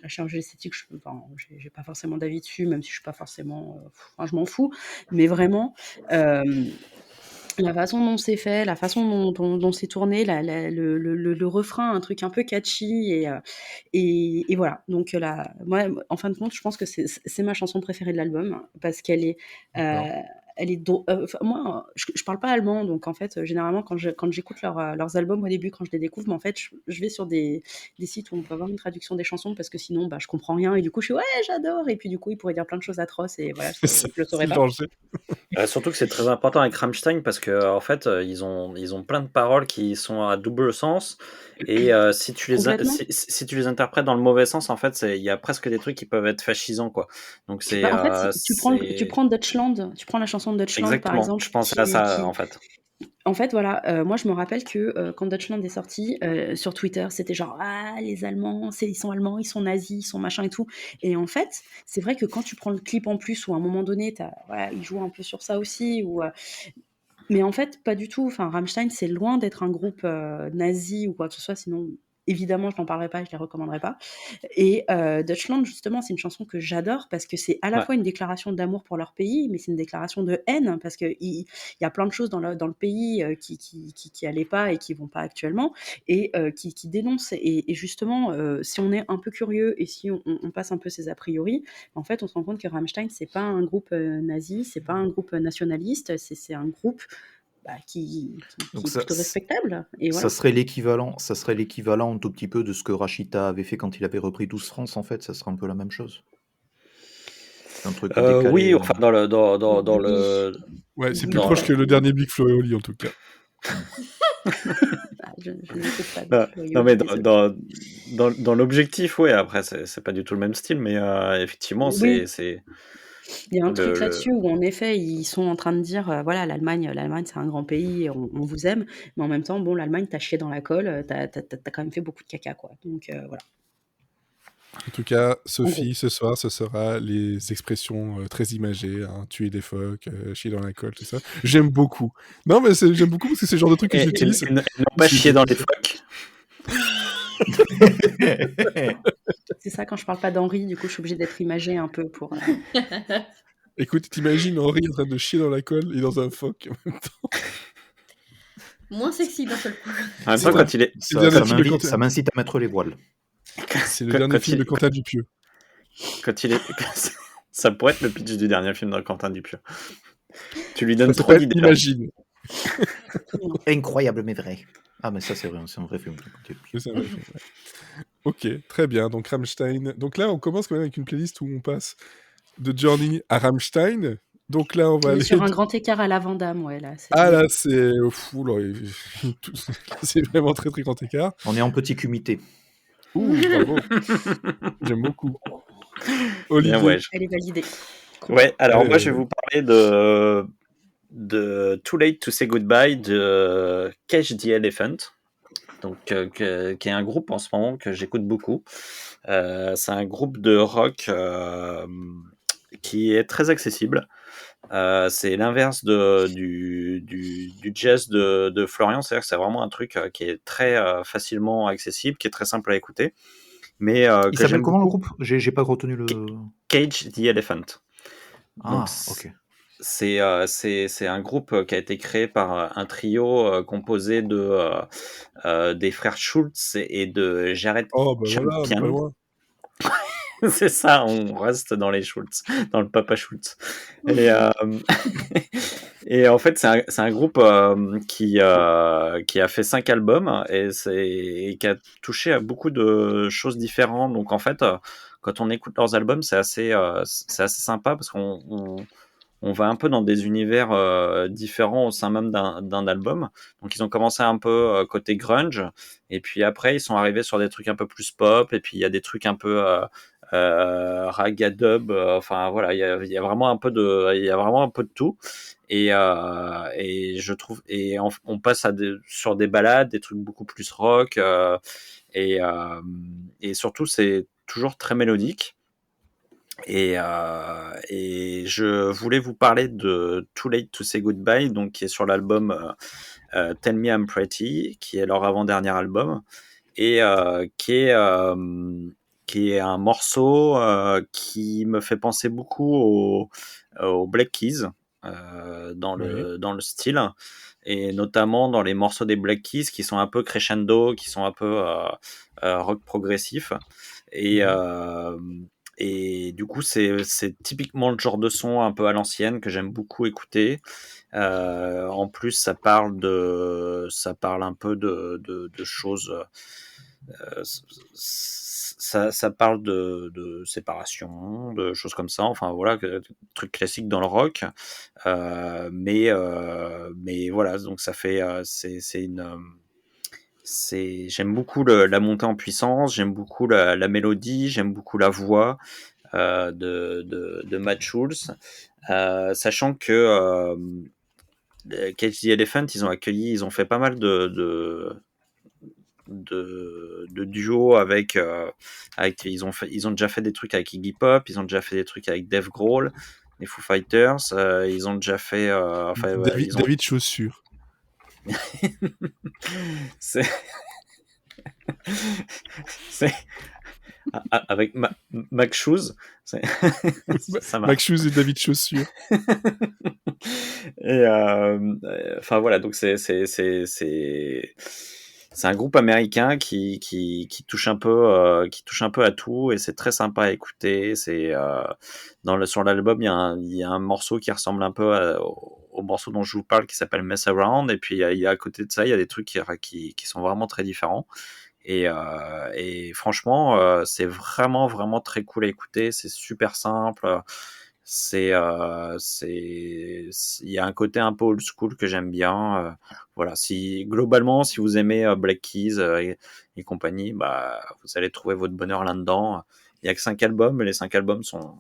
la chirurgie esthétique, j'ai pas forcément d'avis dessus, même si je suis pas forcément... je m'en fous. Mais vraiment... la façon dont c'est fait, la façon dont c'est tourné, le refrain, un truc un peu catchy et voilà. Donc moi, en fin de compte, je pense que c'est ma chanson préférée de l'album parce qu'elle est, moi, je parle pas allemand, donc en fait, généralement quand j'écoute leurs albums au début, quand je les découvre, mais en fait, je vais sur des sites où on peut avoir une traduction des chansons parce que sinon, je comprends rien et du coup, je suis ouais, j'adore, et puis du coup, ils pourraient dire plein de choses atroces et voilà, je le saurais pas. Surtout que c'est très important avec Rammstein parce que en fait, ils ont plein de paroles qui sont à double sens, et si tu les interprètes dans le mauvais sens, en fait, il y a presque des trucs qui peuvent être fascisants, quoi. Donc c'est en fait, tu prends Deutschland, tu prends la chanson de Deutschland. Exactement, par exemple, je pensais à ça en fait. En fait, voilà, moi je me rappelle que quand Deutschland est sorti, sur Twitter, c'était genre ah les Allemands, ils sont allemands, ils sont nazis, ils sont machin et tout. Et en fait, c'est vrai que quand tu prends le clip en plus, où à un moment donné, voilà, ils jouent un peu sur ça aussi, mais en fait, pas du tout. Enfin, Rammstein, c'est loin d'être un groupe nazi ou quoi que ce soit, sinon, évidemment, je n'en parlerai pas, je ne les recommanderai pas. Et Deutschland, justement, c'est une chanson que j'adore parce que c'est à la Ouais. fois une déclaration d'amour pour leur pays, mais c'est une déclaration de haine parce qu'il y a plein de choses dans le pays qui allaient pas et qui vont pas actuellement et qui dénoncent. Et justement, si on est un peu curieux et si on passe un peu ses a priori, en fait, on se rend compte que Rammstein, c'est pas un groupe nazi, c'est pas un groupe nationaliste, c'est un groupe qui Donc est plutôt respectable. Et voilà. ça serait l'équivalent un tout petit peu de ce que Rachita avait fait quand il avait repris 12 France, en fait, ça serait un peu la même chose. Un truc décalé. Oui, enfin dans le Ouais, c'est Oui. plus Non, proche que le dernier Big Flo et Oli, en tout cas. Je n'écoute pas non, Big Flo et non, Oli, mais désolée. dans l'objectif, ouais. Après, c'est pas du tout le même style, mais effectivement, Oui. c'est Il y a un truc le là-dessus où en effet ils sont en train de dire voilà l'Allemagne c'est un grand pays, on vous aime, mais en même temps bon l'Allemagne t'as chié dans la colle, t'as quand même fait beaucoup de caca quoi. Donc voilà. En tout cas, En gros. Sophie, ce soir, ce sera les expressions très imagées, hein, tuer des phoques, chier dans la colle, tout ça. J'aime beaucoup. Non, mais j'aime beaucoup parce que c'est le genre de truc que et j'utilise. non pas chier dans les phoques. C'est ça quand je parle pas d'Henri, du coup je suis obligée d'être imagée un peu pour. Écoute, t'imagines Henri en train de chier dans la colle et dans un phoque en même temps. Moins sexy d'un seul coup. En même temps, quand il est C'est le dernier film de Quentin- Ça m'incite à mettre les voiles. c'est le dernier film de Quentin Dupieux. quand il est ça pourrait être le pitch du dernier film de Quentin Dupieux. Tu lui Ça donnes trop s'appelle d'idées. là. Imagine. Incroyable mais vrai. Ah, mais ça, c'est vrai, c'est un vrai film. C'est un vrai film, ouais. Ok, très bien. Donc Rammstein. Donc là, on commence quand même avec une playlist où on passe de Journey à Rammstein. Donc là, on va On est aller. sur un grand écart à la Vandame, ouais là. Ah là, c'est fou. Là, c'est vraiment très très grand écart. On est en petit comité. Ouh, bravo. J'aime beaucoup. Olivier. Bien, ouais. Elle est validée. Ouais, alors moi Ouais, je vais vous parler de Too Late to Say Goodbye de Cage the Elephant, donc qui est un groupe en ce moment que j'écoute beaucoup. C'est un groupe de rock qui est très accessible. C'est l'inverse du jazz de Florian, c'est-à-dire que c'est vraiment un truc qui est très facilement accessible, qui est très simple à écouter. Mais Il s'appelle comment le groupe ? J'ai pas retenu le. Cage the Elephant. Ah, Donc, ok. c'est un groupe qui a été créé par un trio composé des frères Schultz et de Jared Oh, bah voilà, on est pas Champion. loin. C'est ça, on reste dans les Schultz, dans le papa Schultz. Et en fait, c'est un groupe qui a fait 5 albums et qui a touché à beaucoup de choses différentes. Donc en fait, quand on écoute leurs albums, c'est assez sympa parce qu'on va un peu dans des univers différents au sein même d'un album. Donc ils ont commencé un peu côté grunge, et puis après ils sont arrivés sur des trucs un peu plus pop, et puis il y a des trucs un peu ragadub. Enfin voilà, il y a vraiment un peu de tout. Et je trouve, on passe sur des ballades, des trucs beaucoup plus rock, et surtout c'est toujours très mélodique. Et je voulais vous parler de Too Late to Say Goodbye, donc qui est sur l'album Tell Me I'm Pretty, qui est leur avant-dernier album, et qui est un morceau qui me fait penser beaucoup aux Black Keys dans le style, et notamment dans les morceaux des Black Keys qui sont un peu crescendo, qui sont un peu rock progressif, et du coup, c'est typiquement le genre de son un peu à l'ancienne que j'aime beaucoup écouter. En plus, ça parle un peu de choses. Ça parle de séparation, de choses comme ça. Enfin voilà, truc classique dans le rock. Mais voilà, donc ça fait, j'aime beaucoup la montée en puissance, j'aime beaucoup la mélodie, j'aime beaucoup la voix de Matt Schultz, sachant que Cage the Elephant, ils ont fait pas mal de duos avec ils ont déjà fait des trucs avec Iggy Pop, ils ont déjà fait des trucs avec Dave Grohl, les Foo Fighters, ils ont déjà fait David Chaussure. c'est c'est avec Mac Shoes, ça marche. Mac Shoes et David Chaussure. Et enfin voilà, donc c'est un groupe américain qui touche un peu à tout, et c'est très sympa à écouter. C'est sur l'album, il y a un morceau qui ressemble un peu au morceau dont je vous parle, qui s'appelle Mess Around, et puis il y a à côté de ça, il y a des trucs qui sont vraiment très différents. Et franchement, c'est vraiment vraiment très cool à écouter. C'est super simple. Il y a un côté un peu old school que j'aime bien. Voilà, globalement, si vous aimez Black Keys et compagnie, bah, vous allez trouver votre bonheur là-dedans. Il y a que 5 albums, mais les 5 albums sont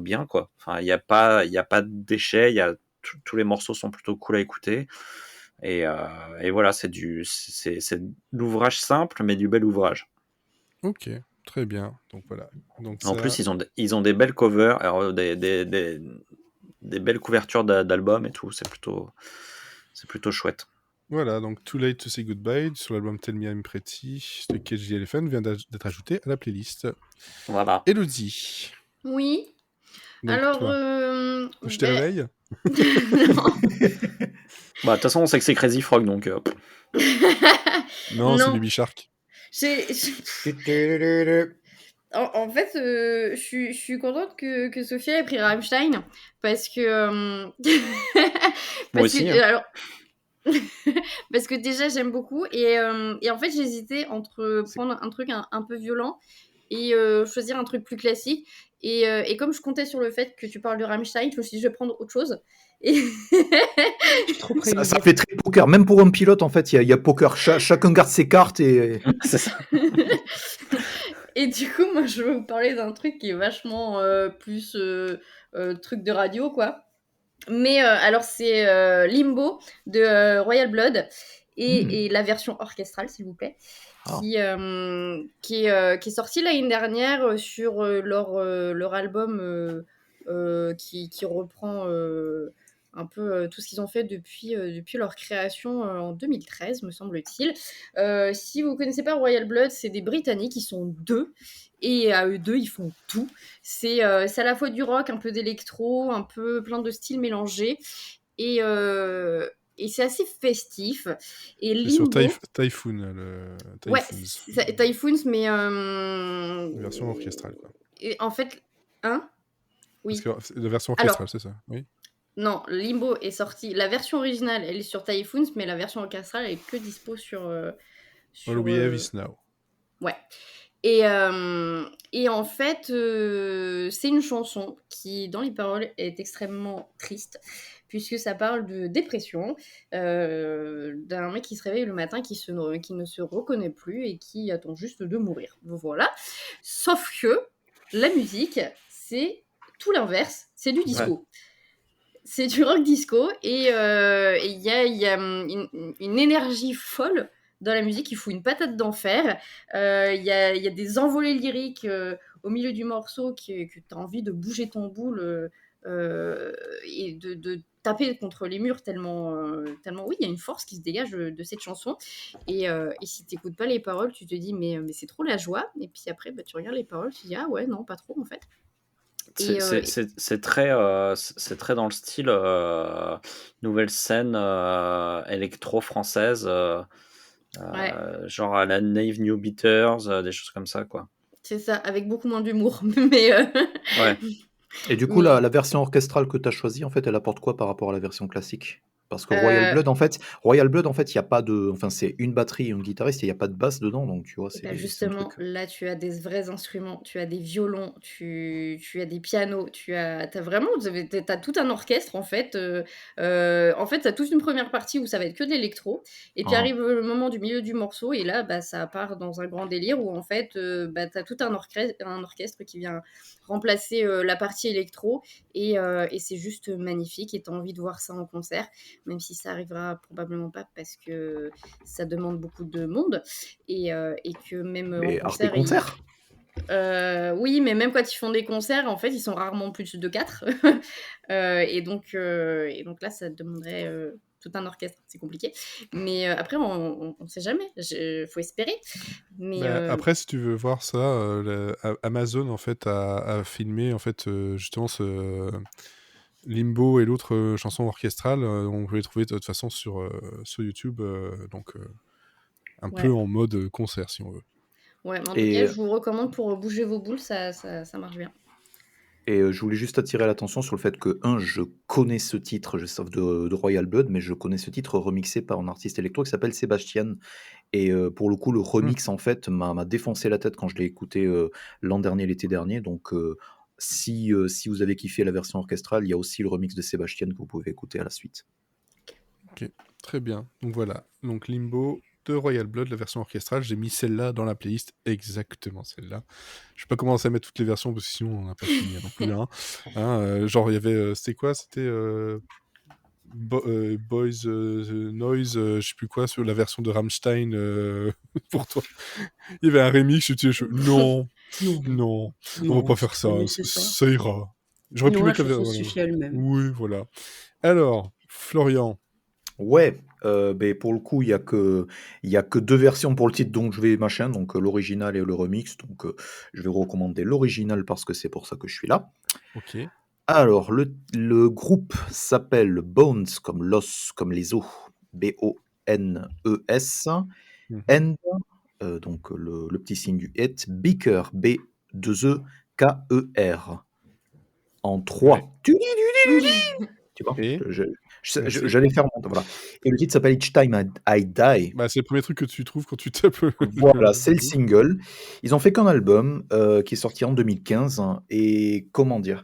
bien, quoi. Enfin, il y a pas de déchets. Tous les morceaux sont plutôt cool à écouter. Et voilà, c'est de l'ouvrage simple, mais du bel ouvrage. Ok, très bien. Donc voilà. Donc En ça... plus, ils ont des belles covers, alors, des belles couvertures d'albums et tout. C'est plutôt chouette. Voilà, donc Too Late to Say Goodbye sur l'album Tell Me I'm Pretty de Cage the Elephant vient d'être ajouté à la playlist. Voilà. Elodie. Oui. Donc, Alors, toi, je te réveille. non. Bah, de toute façon, on sait que c'est Crazy Frog, donc. Non, c'est Non. Baby Shark. En fait, je suis contente que Sophia ait pris Rammstein parce que Moi aussi, hein. alors parce que déjà j'aime beaucoup et en fait j'hésitais entre prendre un truc un peu violent et choisir un truc plus classique et comme je comptais sur le fait que tu parles de Rammstein, je me suis dit je vais prendre autre chose et Je suis trop prévisible. Ça fait très poker. Même pour un pilote, en fait, il y a poker. Chacun garde ses cartes et. C'est ça. Et du coup, moi, je vais vous parler d'un truc qui est vachement plus truc de radio, quoi. Mais alors, c'est Limbo de Royal Blood et la version orchestrale, s'il vous plaît, qui est sortie l'année dernière sur leur album qui reprend un peu tout ce qu'ils ont fait depuis leur création en 2013, me semble-t-il. Si vous ne connaissez pas Royal Blood, c'est des Britanniques, ils sont 2, et à eux 2, ils font tout. C'est à la fois du rock, un peu d'électro, un peu plein de styles mélangés, et c'est assez festif. Et C'est sur Limbo... Typhoon. Ouais, Typhoons. Typhoons, mais... La version orchestrale, quoi. Et en fait... Hein? Oui. Parce que la version orchestrale, c'est ça, oui. Non, Limbo est sorti. La version originale, elle est sur Typhoons, mais la version orchestrale, elle est que dispo sur. All we have is now. Ouais. Et en fait, c'est une chanson qui, dans les paroles, est extrêmement triste, puisque ça parle de dépression, d'un mec qui se réveille le matin, qui ne se reconnaît plus et qui attend juste de mourir. Voilà. Sauf que la musique, c'est tout l'inverse, c'est du disco. Ouais. C'est du rock disco et il y a une énergie folle dans la musique, il fout une patate d'enfer. Il y a des envolées lyriques au milieu du morceau que tu as envie de bouger ton boule et de taper contre les murs tellement oui, il y a une force qui se dégage de cette chanson. Et si tu n'écoutes pas les paroles, tu te dis mais c'est trop la joie. Et puis après, tu regardes les paroles, tu te dis ah ouais, non, pas trop en fait. C'est très dans le style nouvelle scène électro-française, ouais. genre à la Naive New Beaters, des choses comme ça, quoi. C'est ça, avec beaucoup moins d'humour. Mais ouais. Et du coup, la version orchestrale que tu as choisie, en fait, elle apporte quoi par rapport à la version classique ? Parce que Royal Blood, en fait, il y a pas de... Enfin, c'est une batterie et un guitariste, et il n'y a pas de basse dedans, donc tu vois, c'est justement, un truc... là, tu as des vrais instruments, tu as des violons, tu as des pianos, t'as tout un orchestre, en fait. En fait, t'as toute une première partie où ça va être que de l'électro, et puis arrive le moment du milieu du morceau, et là, ça part dans un grand délire où, en fait, t'as tout un orchestre qui vient remplacer la partie électro, et c'est juste magnifique, et t'as envie de voir ça en concert. même si ça arrivera probablement pas parce que ça demande beaucoup de monde et que même en Mais Arte concert, Concert oui, mais même quand ils font des concerts, en fait, ils sont rarement plus de 4. Et donc là, ça demanderait tout un orchestre. C'est compliqué. Mais après, on sait jamais. Faut espérer. Mais Bah, après, si tu veux voir ça, Amazon en fait a filmé en fait justement ce Limbo et l'autre chanson orchestrale. On peut les trouver de toute façon sur YouTube, donc un peu ouais. en mode concert si on veut. Ouais, mais en tout Et, cas, je vous recommande pour bouger vos boules, ça marche bien. je voulais juste attirer l'attention sur le fait que, je connais ce titre, je sais de Royal Blood, mais je connais ce titre remixé par un artiste électro qui s'appelle Sébastien. Et pour le coup, le remix, en fait, m'a défoncé la tête quand je l'ai écouté l'an dernier, l'été dernier. Donc, si vous avez kiffé la version orchestrale, il y a aussi le remix de Sébastien que vous pouvez écouter à la suite. Ok, très bien. Donc voilà, donc Limbo de Royal Blood, la version orchestrale. J'ai mis celle-là dans la playlist, exactement celle-là. Je vais pas commencer à mettre toutes les versions parce que sinon on n'a pas fini non plus. Genre il y avait, c'était quoi? C'était Boys the Noise, je sais plus quoi, sur la version de Rammstein pour toi. Il y avait un remix, non, non, on va pas faire ça, ça ira. J'aurais pu Non, la mettre la chanson version. suffit elle-même. Oui, voilà. Alors, Florian. Ouais, pour le coup, il y a que 2 versions pour le titre, donc je vais donc l'original et le remix. Donc je vais recommander l'original parce que c'est pour ça que je suis là. Ok. Alors, le groupe s'appelle Bones, comme l'os, comme les os, Bones, Mhm. and, donc le petit signe du et, Beaker, B2EKER, en 3. Ouais. Tu vois? Et J'allais faire mon voilà. Et le titre s'appelle Each Time I Die. bah, c'est le premier truc que tu trouves quand tu tapes Voilà, c'est le single. Ils ont fait qu'un album, qui est sorti en 2015, et comment dire?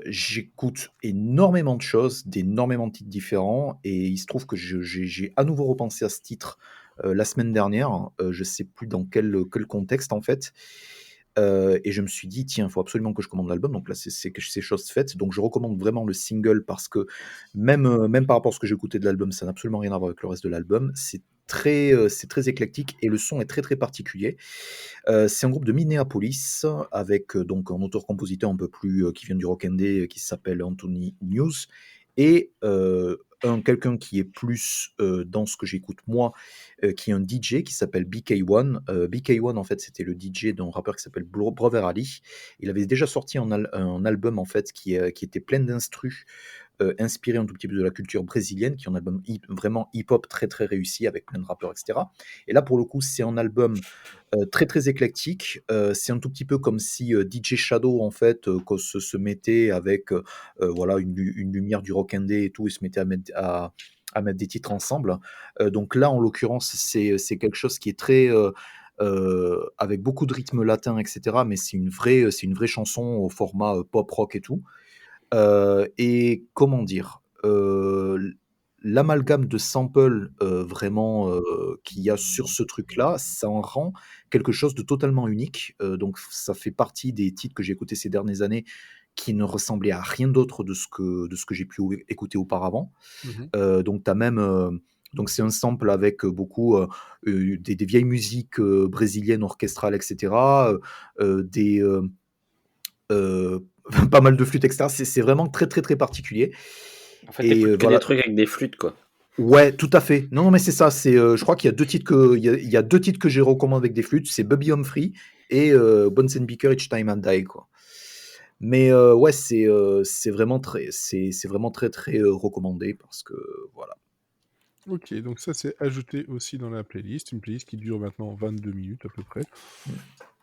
J'écoute énormément de choses, d'énormément de titres différents, et il se trouve que j'ai à nouveau repensé à ce titre, la semaine dernière, je sais plus dans quel contexte en fait, et je me suis dit: «Tiens, il faut absolument que je commande l'album», donc là c'est chose faite, donc je recommande vraiment le single parce que même par rapport à ce que j'ai écouté de l'album, ça n'a absolument rien à voir avec le reste de l'album. C'est très éclectique et le son est très, très particulier. C'est un groupe de Minneapolis avec, donc un auteur-compositeur un peu plus, qui vient du rock indé, qui s'appelle Anthony News, et quelqu'un qui est plus, dans ce que j'écoute moi, qui est un DJ qui s'appelle BK1. BK1 en fait, c'était le DJ d'un rappeur qui s'appelle Brother Ali. Il avait déjà sorti un album en fait qui était plein d'instrus, inspiré un tout petit peu de la culture brésilienne, qui est un album vraiment hip-hop très, très réussi avec plein de rappeurs et cetera. Et là, pour le coup, c'est un album très, très éclectique. C'est un tout petit peu comme si DJ Shadow, en fait, qu'on se mettait avec voilà, une lumière du rock indé et tout, et se mettait à mettre des titres ensemble. Donc là, en l'occurrence, c'est quelque chose qui est très avec beaucoup de rythme latin, etc. Mais c'est une vraie chanson au format pop rock et tout. Et comment dire, l'amalgame de samples vraiment qu'il y a sur ce truc-là, ça en rend quelque chose de totalement unique. Donc ça fait partie des titres que j'ai écoutés ces dernières années qui ne ressemblaient à rien d'autre de ce que j'ai pu écouter auparavant. Donc tu as même donc c'est un sample avec beaucoup des vieilles musiques brésiliennes orchestrales, etc. Des pas mal de flûtes, etc. C'est vraiment très, très, très particulier. En fait, Et t'écoutes que voilà. des trucs avec des flûtes, quoi. Ouais, tout à fait. Non, mais c'est ça. Je crois qu'il y a 2 titres il y a 2 titres que j'ai recommandé avec des flûtes. C'est Bobby Humphrey et Bones and Beaker, Each Time I Die, quoi. Mais ouais, c'est vraiment très, très recommandé parce que voilà. Ok, donc ça c'est ajouté aussi dans la playlist, une playlist qui dure maintenant 22 minutes à peu près.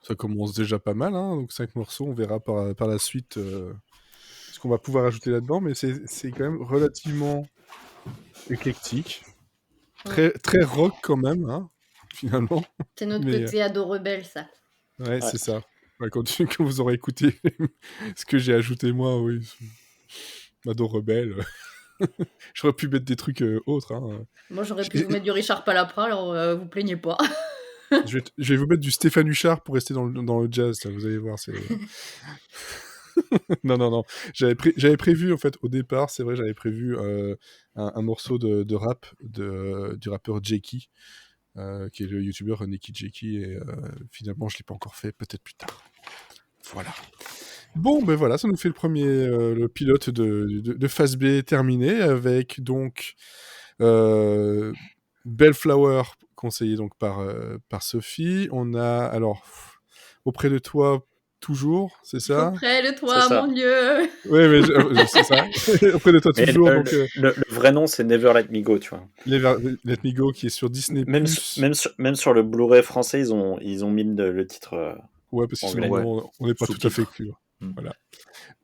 Ça commence déjà pas mal, hein, donc 5 morceaux, on verra par la suite ce qu'on va pouvoir ajouter là-dedans, mais c'est quand même relativement éclectique, très, très rock quand même, hein, finalement. C'est notre Mais, côté ado rebelle, ça. Ouais, c'est ça. Ouais, quand vous aurez écouté ce que j'ai ajouté moi, oui. Ado rebelle. J'aurais pu mettre des trucs autres. Hein. Moi, j'aurais pu vous mettre du Richard Palapra, alors vous plaignez pas. Je vais vous mettre du Stéphane Huchard pour rester dans le jazz, là, vous allez voir. Non. J'avais prévu, en fait, au départ, c'est vrai, j'avais prévu un morceau de rap du rappeur Jakey, qui est le youtubeur Nicky Jakey, et finalement, je l'ai pas encore fait, peut-être plus tard. Voilà. Bon, ben voilà, ça nous fait le pilote de phase B terminé, avec donc Bellflower, conseillé donc par Sophie. On a, alors, auprès de toi, toujours, c'est ça? Auprès de C'est toi, ça. mon Dieu. Oui, mais c'est ça. Auprès de toi, Mais toujours. Donc, le vrai nom, c'est Never Let Me Go, tu vois. Let Me Go, qui est sur Disney+. Même sur le Blu-ray français, ils ont mis le titre Ouais, parce que anglais. sinon, on n'est pas tout à fait Sous-titres. sûr. Voilà.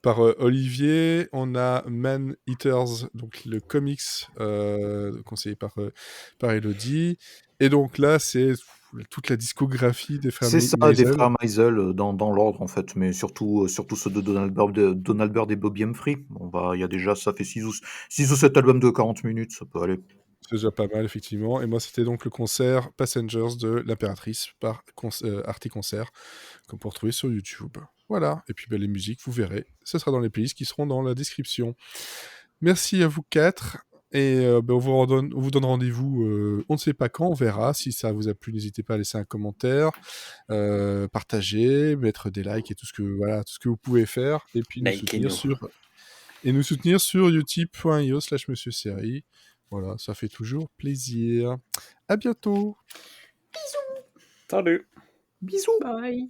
Par Olivier, on a Man Eaters, donc le comics conseillé par Elodie. Et donc là, c'est toute la discographie des frères C'est ça, des Maisel. frères Maisel, dans l'ordre en fait, mais surtout ceux de Donald Byrd et Bobby Humphrey. Il y a déjà, ça fait 6 ou 7 albums de 40 minutes, ça peut aller. C'est déjà pas mal, effectivement. Et moi, c'était donc le concert Passengers de l'Impératrice par Arte Concert, qu'on peut retrouver sur YouTube. Voilà. Et puis les musiques, vous verrez, ce sera dans les playlists qui seront dans la description. Merci à vous 4. Et on vous donne rendez-vous, on ne sait pas quand, on verra. Si ça vous a plu, n'hésitez pas à laisser un commentaire, partager, mettre des likes et tout ce que vous pouvez faire. Et puis nous soutenir sur utip.io/Monsieur Série. Voilà, ça fait toujours plaisir. À bientôt. Salut. Bisous. Bye.